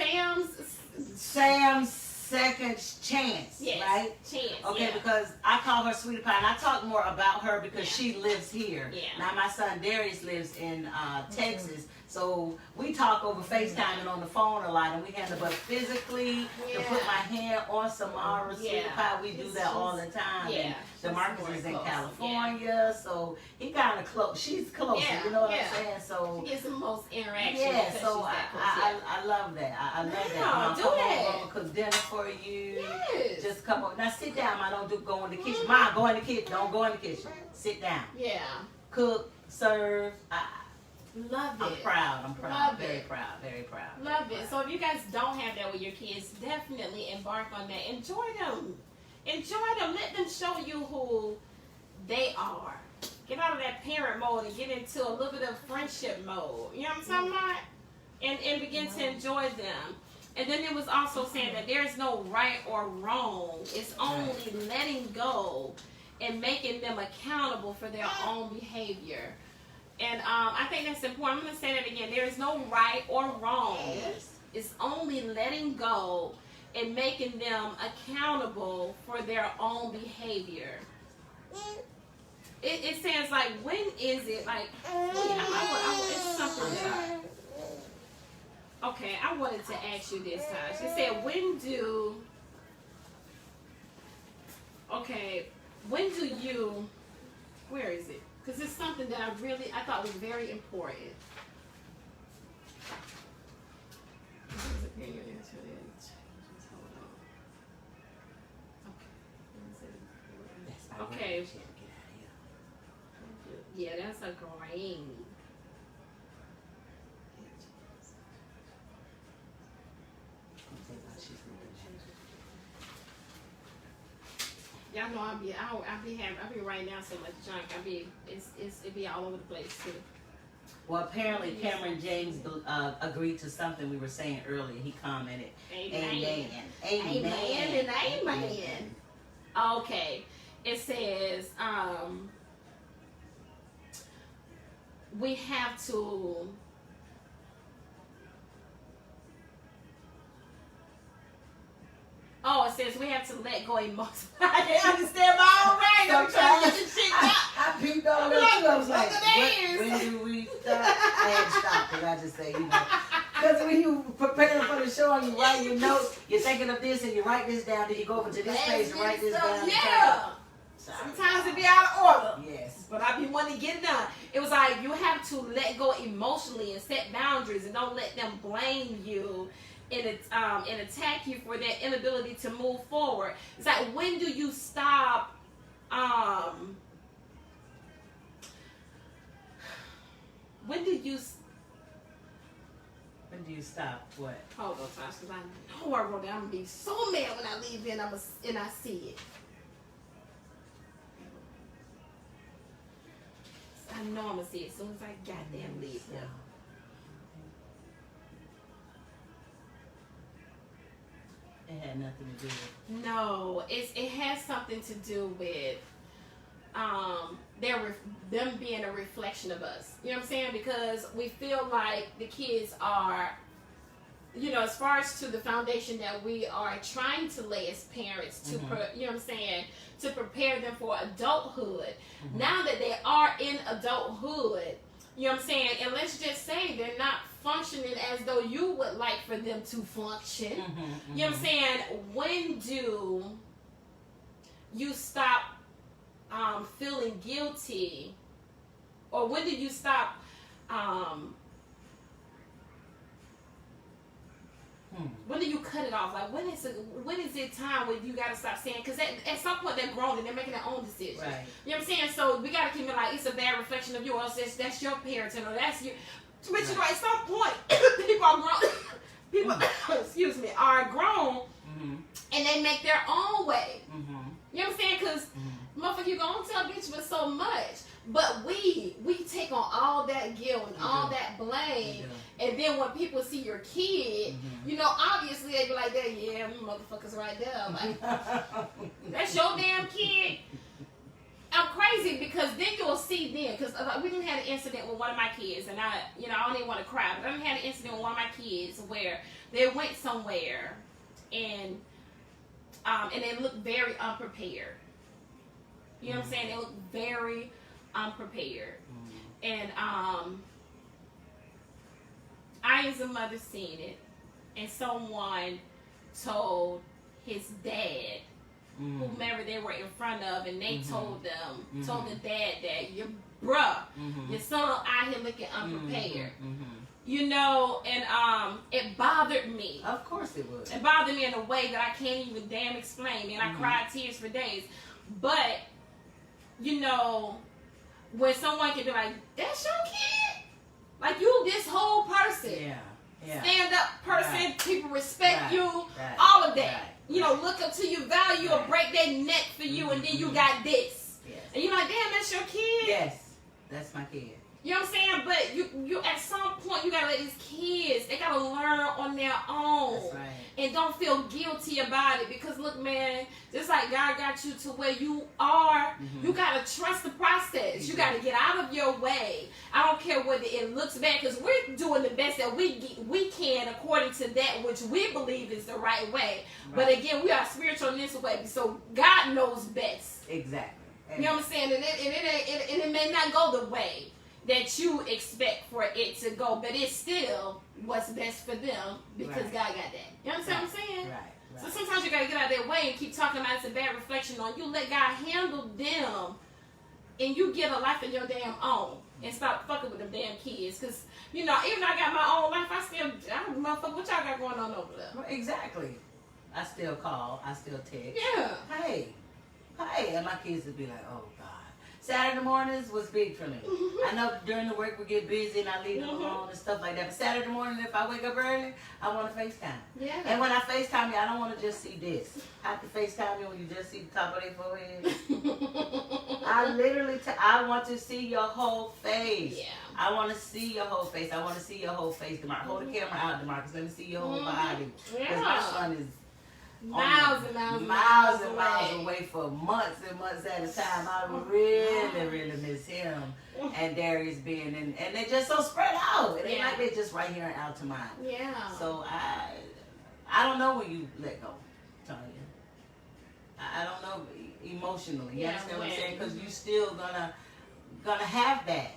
Speaker 1: Sam's
Speaker 2: second chance, right?
Speaker 1: Chance.
Speaker 2: Okay, because I call her sweetie pie, and I talk more about her because she lives here. Now my son Darius lives in Texas. So we talk over FaceTime and on the phone a lot, and we handle, but physically, to put my hand on Samara's sweetie pie, we do that all the time. And DeMarcus is in California, so he kind of close. She's closer, you know what I'm saying? So
Speaker 1: he gets the most interaction.
Speaker 2: So I love that. I love that. Mom,
Speaker 1: do
Speaker 2: come
Speaker 1: that.
Speaker 2: over, cook dinner for you. Just come over. Now sit down. I don't go in the kitchen. Mom, go in the kitchen. Don't go in the kitchen. Sit down. Cook, serve.
Speaker 1: Love it.
Speaker 2: I'm proud.
Speaker 1: Love
Speaker 2: very
Speaker 1: it.
Speaker 2: proud. Very proud.
Speaker 1: Love it. So if you guys don't have that with your kids, definitely embark on that. Enjoy them. Let them show you who they are. Get out of that parent mode and get into a little bit of friendship mode. You know what I'm talking about? And begin to enjoy them. And then it was also saying that there's no right or wrong. It's only letting go and making them accountable for their own behavior. And I think that's important. I'm going to say that again. There is no right or wrong. It's only letting go and making them accountable for their own behavior. It says, like, when is it, like, it's something that I wanted to ask you this, Tosh. It said, when do you, where is it? Because it's something that I thought was very important. Okay. Yeah, that's a grain. Y'all know I be writing down so much junk. It be all over the place too.
Speaker 2: Well, apparently Cameron James agreed to something we were saying earlier. He commented,
Speaker 1: Amen.
Speaker 2: Amen.
Speaker 1: Amen and amen. Okay. It says, we have to it says we have to let go emotions. I didn't understand my own writing. I'm trying to get this shit out.
Speaker 2: I peeped over there too. I was like, when do we stop? I had to stop because I just say, because when you prepare for the show and you write your notes, you're thinking of this and you write this down, then you go over to this page and write this down.
Speaker 1: Yeah. Sometimes it be out of order.
Speaker 2: Yes.
Speaker 1: But I be wanting to get it done. It was like you have to let go emotionally and set boundaries and don't let them blame you and attack you for their inability to move forward. It's like, when do you stop when do you stop what? Hold on, Tosh, because I know I wrote down. I'm gonna be so mad when I leave and I see it. I know I'm gonna see it as soon as I goddamn leave now.
Speaker 2: It had nothing to do with.
Speaker 1: No, it has something to do with them being a reflection of us. You know what I'm saying? Because we feel like the kids are, as far as to the foundation that we are trying to lay as parents to, you know what I'm saying, to prepare them for adulthood. Now that they are in adulthood, you know what I'm saying, and let's just say they're not functioning as though you would like for them to function. You know what I'm saying? When do you stop feeling guilty, or when do you stop when do you cut it off? Like, when is it time when you gotta stop saying? Because at some point they're grown and they're making their own decisions. Right. You know what I'm saying? So we gotta keep it like, it's a bad reflection of you, or else that's your parenting, or that's your. But at some point, people are grown. People, excuse me, are grown, and they make their own way. You know what I'm saying? Because motherfucker, you gonna tell a bitch for so much. But we take on all that guilt and all that blame, and then when people see your kid, obviously they be like, that, yeah, motherfuckers right there. Like, that's your damn kid. I'm crazy because then you'll see them, because we done had an incident with one of my kids, and I don't even want to cry, but I done had an incident with one of my kids where they went somewhere and they looked very unprepared. You know what I'm saying? They looked very unprepared. And I as a mother seen it, and someone told his dad, whomever they were in front of, and they told the dad that your son out here looking unprepared. And it bothered me.
Speaker 2: Of course it would.
Speaker 1: It bothered me in a way that I can't even damn explain, and I cried tears for days. But when someone can be like, that's your kid? Like, you this whole person. Yeah. Stand up person, people respect you, all of that. Look up to you, value, or break their neck for you, and then you got this. Yes. And you're like, damn, that's your kid?
Speaker 2: Yes, that's my kid.
Speaker 1: You know what I'm saying? But you at some point, you got to let these kids, they got to learn on their own.
Speaker 2: That's right.
Speaker 1: And don't feel guilty about it. Because, look, man, just like God got you to where you are, you got to trust the process. You got to get out of your way. I don't care whether it looks bad, because we're doing the best that we can according to that which we believe is the right way. Right. But, again, we are spiritual in this way. So, God knows best.
Speaker 2: Exactly.
Speaker 1: You know what I'm saying? And it may not go the way that you expect for it to go, but it's still what's best for them, because God got that. You understand what I'm saying? Right. So sometimes you gotta get out of their way and keep talking about it's a bad reflection on you. Let God handle them, and you get a life of your damn own, and stop fucking with them damn kids. Because even though I got my own life, I don't motherfucker, what y'all got going on over there?
Speaker 2: Well, exactly. I still call. I still text.
Speaker 1: Yeah.
Speaker 2: Hey, and my kids would be like, oh God. Saturday mornings was big for me. I know during the work we get busy and I leave them alone and stuff like that. But Saturday morning, if I wake up early, I want to FaceTime.
Speaker 1: Yeah.
Speaker 2: And when I FaceTime you, I don't want to just see this. I have to FaceTime you when you just see the top of their forehead. I want to see your whole face.
Speaker 1: Yeah.
Speaker 2: I want to see your whole face. I want to see your whole face. Hold the camera out, DeMarcus. Let me see your whole body. Because my son is
Speaker 1: miles and miles
Speaker 2: away for months and months at a time. I really miss him and Darius being in, and they're just so spread out. It ain't like they're just right here in Altamont.
Speaker 1: Yeah.
Speaker 2: So I don't know when you let go, Tanya. I don't know emotionally. You understand what I'm saying? Because you still gonna have that.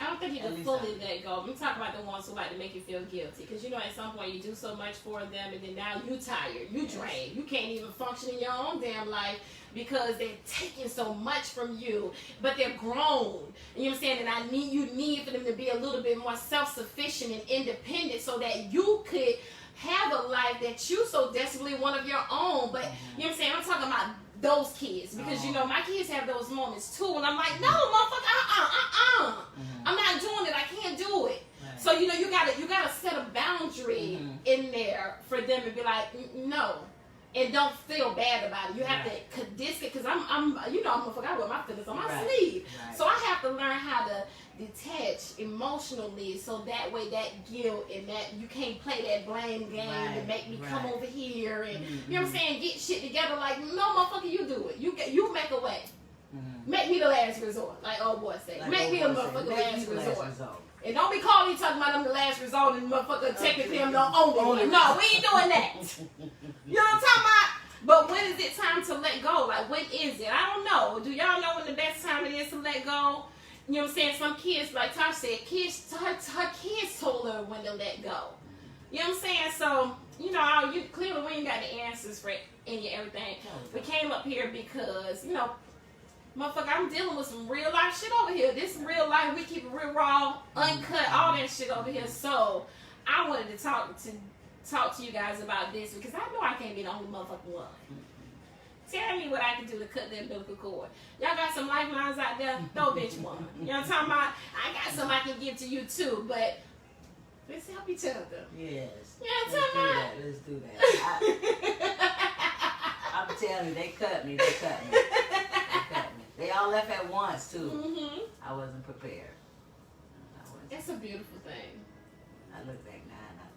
Speaker 1: I don't think you can fully let go. I'm talking about the ones who like to make you feel guilty. Because, you know, at some point you do so much for them and then now you tired, you drained. You can't even function in your own damn life because they're taking so much from you. But they're grown. You know what I'm saying? And you need for them to be a little bit more self-sufficient and independent so that you could have a life that you so desperately want of your own. But, you know what I'm saying? I'm talking about those kids, because you know my kids have those moments too, and I'm like, no, motherfucker, I'm not doing it. I can't do it. Right. So you know you gotta set a boundary in there for them and be like, no, and don't feel bad about it. You have to disc it, because I'm you know I'm a motherfucker. I wear my feelings on my sleeve, so I have to learn how to detach emotionally, so that way that guilt and that you can't play that blame game to make me come over here and you know what I'm saying, get shit together. Like, no, motherfucker, you do it. You make a way. Make me the last resort, like old boy say. Like make me the motherfucker last resort. And don't be calling me talking about them the last resort and motherfucker technically I'm don't own it. No, we ain't doing that. You know what I'm talking about? But when is it time to let go? Like, when is it? I don't know. Do y'all know when the best time it is to let go? You know what I'm saying? Some kids, like Tosh said, her kids told her when to let go. You know what I'm saying? So, you know, clearly we ain't got the answers for any everything. We came up here because, you know, motherfucker, I'm dealing with some real life shit over here. This real life, we keep it real raw, uncut, all that shit over here. So, I wanted to talk to you guys about this because I know I can't be the only motherfucking one. Tell me what I can do to cut the umbilical cord. Y'all got some lifelines out there? Throw bitch one. You know what I'm talking about? I got some I can give to you too, but let's help each other.
Speaker 2: Yes.
Speaker 1: You know what I'm talking about?
Speaker 2: Let's do that. I'm telling you, they cut me. They all left at once too. I wasn't prepared.
Speaker 1: It's a beautiful thing.
Speaker 2: I look back now and I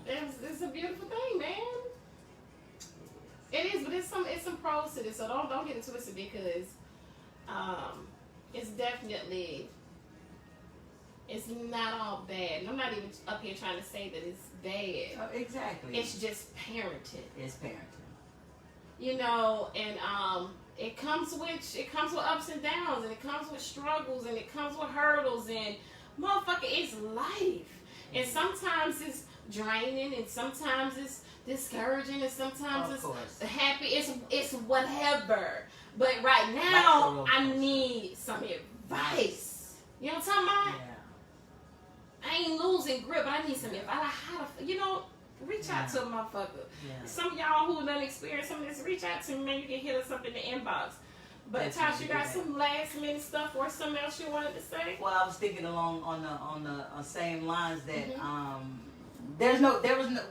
Speaker 2: think.
Speaker 1: It's a beautiful thing, man. It is, but it's some pros to this, so don't get it twisted because it's definitely, it's not all bad. And I'm not even up here trying to say that it's bad.
Speaker 2: Oh, exactly.
Speaker 1: It's just parenting.
Speaker 2: It's parenting.
Speaker 1: You know, and it comes with ups and downs, and it comes with struggles, and it comes with hurdles, and motherfucker, it's life. And sometimes it's draining, and sometimes it's discouraging, and sometimes it's happy. It's whatever. But right now, I need some advice. You know what I'm talking about? Yeah. I ain't losing grip, but I need some advice. How to, you know, reach out to a motherfucker. Yeah. Some of y'all who done experienced some of this, reach out to me. Maybe you can hit us up in the inbox. But Tosh, you got some last minute stuff or something else you wanted to say? Well,
Speaker 2: I was thinking along on the same lines that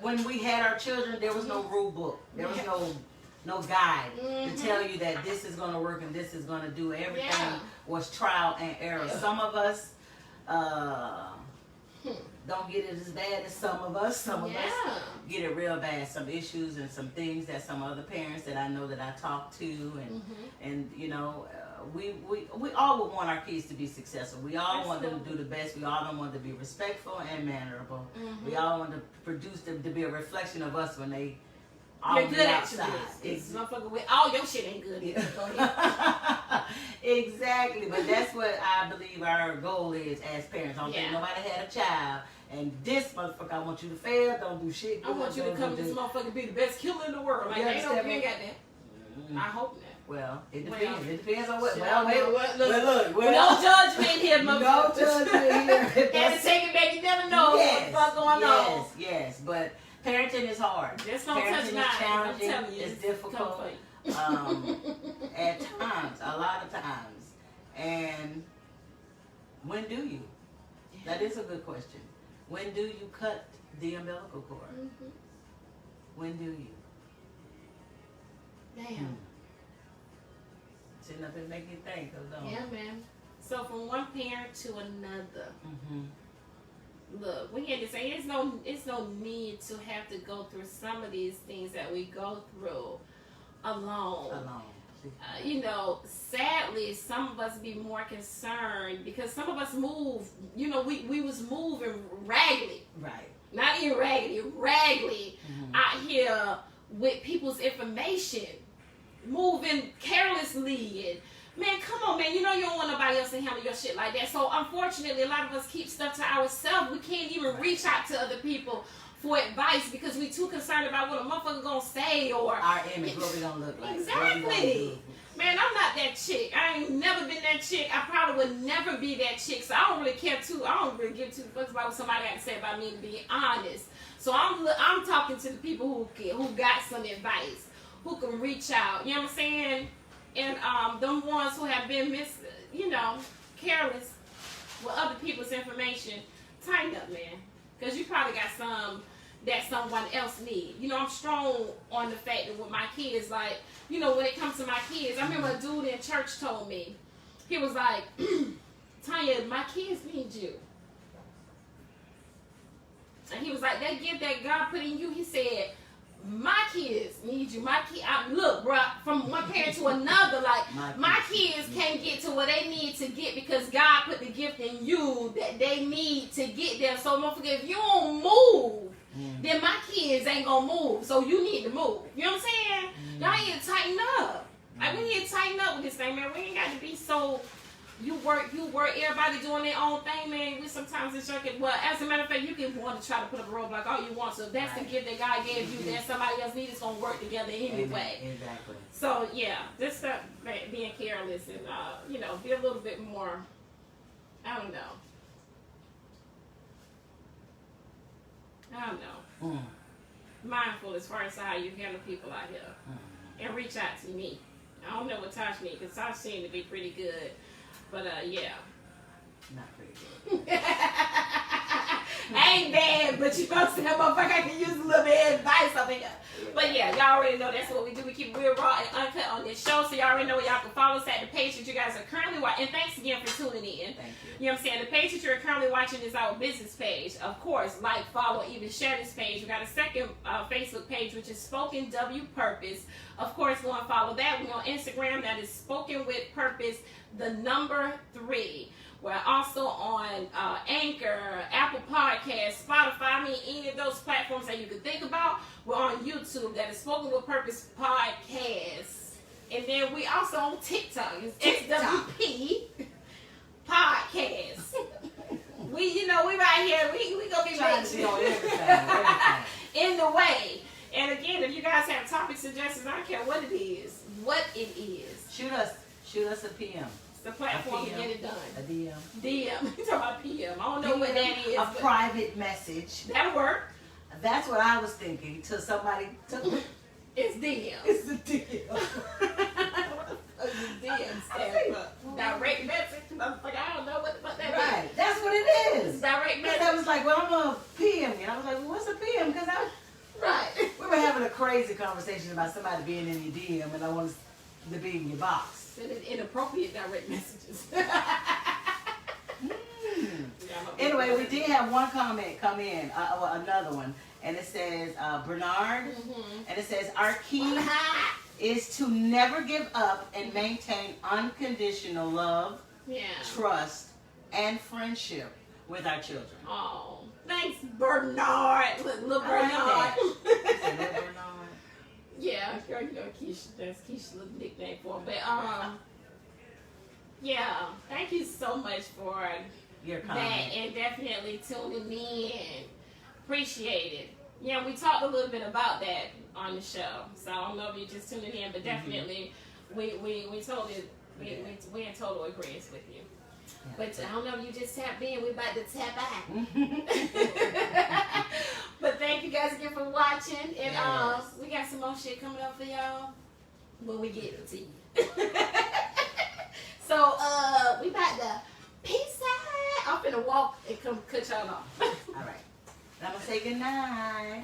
Speaker 2: when we had our children, there was no rule book. There was no guide to tell you that this is gonna work and this is gonna do. Everything was trial and error. Some of us don't get it as bad as some of us. Some of us get it real bad. Some issues and some things that some other parents that I know that I talk to and you know, we all would want our kids to be successful. We all want them to do the best. We all don't want them to be respectful and mannerable. We all want to produce them to be a reflection of us when they are good outside.
Speaker 1: Motherfucker, with all your shit ain't good either.
Speaker 2: Exactly, but that's what I believe our goal is as parents. I don't think nobody had a child. And this motherfucker, I want you to fail, don't do shit.
Speaker 1: I want you to come to this motherfucker be the best killer in the world. Like, ain't no, you ain't got that. I hope not.
Speaker 2: Well, it depends. It depends on what.
Speaker 1: Look, no judgment here, motherfucker.
Speaker 2: No judgment here.
Speaker 1: And to take it back, you never know what the fuck going on.
Speaker 2: Yes, but parenting is hard.
Speaker 1: Just don't
Speaker 2: parenting
Speaker 1: touch
Speaker 2: is
Speaker 1: mine.
Speaker 2: challenging. It's difficult. At times, a lot of times. And when do you? That is a good question. When do you cut the umbilical cord?
Speaker 1: Mm-hmm.
Speaker 2: When do you?
Speaker 1: Damn.
Speaker 2: See, nothing make you think, don't
Speaker 1: Yeah, man. So from one parent to another. Look, we had to say it's no need to have to go through some of these things that we go through alone. You know, sadly, some of us be more concerned because some of us move. You know, we was moving raggedy.
Speaker 2: Right.
Speaker 1: Not even raggedy out here with people's information, moving carelessly. And man, come on, man. You know you don't want nobody else to handle your shit like that. So unfortunately, a lot of us keep stuff to ourselves. We can't even reach out to other people for advice because we too concerned about what a motherfucker gonna say or
Speaker 2: our image, what we gonna look like.
Speaker 1: Exactly. Man, I'm not that chick. I ain't never been that chick. I probably would never be that chick. So I don't really care too. I don't really give two fucks about what somebody got to say about me, to be honest. So I'm talking to the people who got some advice, who can reach out. You know what I'm saying? And them ones who have been careless with other people's information, tighten up, man. Because you probably got some that someone else need. You know, I'm strong on the fact that with my kids, like, you know, when it comes to my kids, I remember a dude in church told me, he was like, Tanya, my kids need you. And he was like, that gift that God put in you, he said, my kids need you. Look, bro, from one parent to another, like, my kids can't get to where they need to get because God put the gift in you that they need to get there. So don't forget, if you don't move, then my kids ain't gonna move. So you need to move. You know what I'm saying? Y'all need to tighten up. Like, we need to tighten up with this thing, man. We ain't got to be so, you work, everybody doing their own thing, man. We sometimes it's jerking. Well, as a matter of fact, you can want to try to put up a roadblock all you want. So if that's the gift that God gave you, that somebody else needs, it's going to work together anyway.
Speaker 2: Exactly.
Speaker 1: So, yeah, just stop being careless and, be a little bit more, I don't know. Mindful as far as how you handle people out here. And reach out to me. I don't know what Tosh needs, because Tosh seemed to be pretty good. But, yeah.
Speaker 2: Not pretty good.
Speaker 1: I ain't bad, but you know, that motherfucker I can use a little bit of advice over here. But yeah, y'all already know that's what we do. We keep real raw and uncut on this show, so y'all already know y'all can follow us at the page that you guys are currently watching. And thanks again for tuning in.
Speaker 2: Thank you.
Speaker 1: You know what I'm saying? The page that you're currently watching is our business page. Of course, like, follow, even share this page. We got a second Facebook page, which is Spoken W Purpose. Of course, go and follow that. We're on Instagram. That is Spoken with Purpose, the number 3. We're also on Anchor, Apple Podcasts, Spotify, I mean, any of those platforms that you could think about. We're on YouTube. That is Spoken with Purpose Podcast. And then we also on TikTok. It's SWP Podcast. We right here. We gonna be
Speaker 2: trying to be on everything.
Speaker 1: In the way. And again, if you guys have topic suggestions, I don't care what it is. Shoot
Speaker 2: us a PM.
Speaker 1: The platform to get it done.
Speaker 2: A DM.
Speaker 1: You talking about PM. I don't know what that is.
Speaker 2: A private message.
Speaker 1: That'll work.
Speaker 2: That's what I was thinking. Till somebody took
Speaker 1: It's DM.
Speaker 2: It's the DM.
Speaker 1: What the DM stand for? Direct message. I don't know what that is.
Speaker 2: Right. That's what it is.
Speaker 1: Direct message.
Speaker 2: I was like, well, I'm gonna PM you. And I was like, well, what's a PM? Because we were having a crazy conversation about somebody being in your DM, and I wanted to be in your box.
Speaker 1: Inappropriate direct messages.
Speaker 2: Anyway, we did have one comment come in, another one, and it says, Bernard, and it says, our key is to never give up and maintain unconditional love, trust, and friendship with our children.
Speaker 1: Oh, thanks, Bernard. Little Bernard. Yeah, girl, you know Keisha. That's Keisha's little nickname for him. But yeah, thank you so much for
Speaker 2: your comment.
Speaker 1: That, and definitely tuning in. Appreciate it. Yeah, we talked a little bit about that on the show, so I don't know if you're just tuning in, but definitely we totally we in total agreement with you. Yeah, but I don't know if you just tapped in. We about to tap out. But thank you guys again for watching. And we got some more shit coming up for y'all. when we get to you. So, we about to peace out. I'm finna walk and come cut y'all off.
Speaker 2: All right. I'm going to say good night.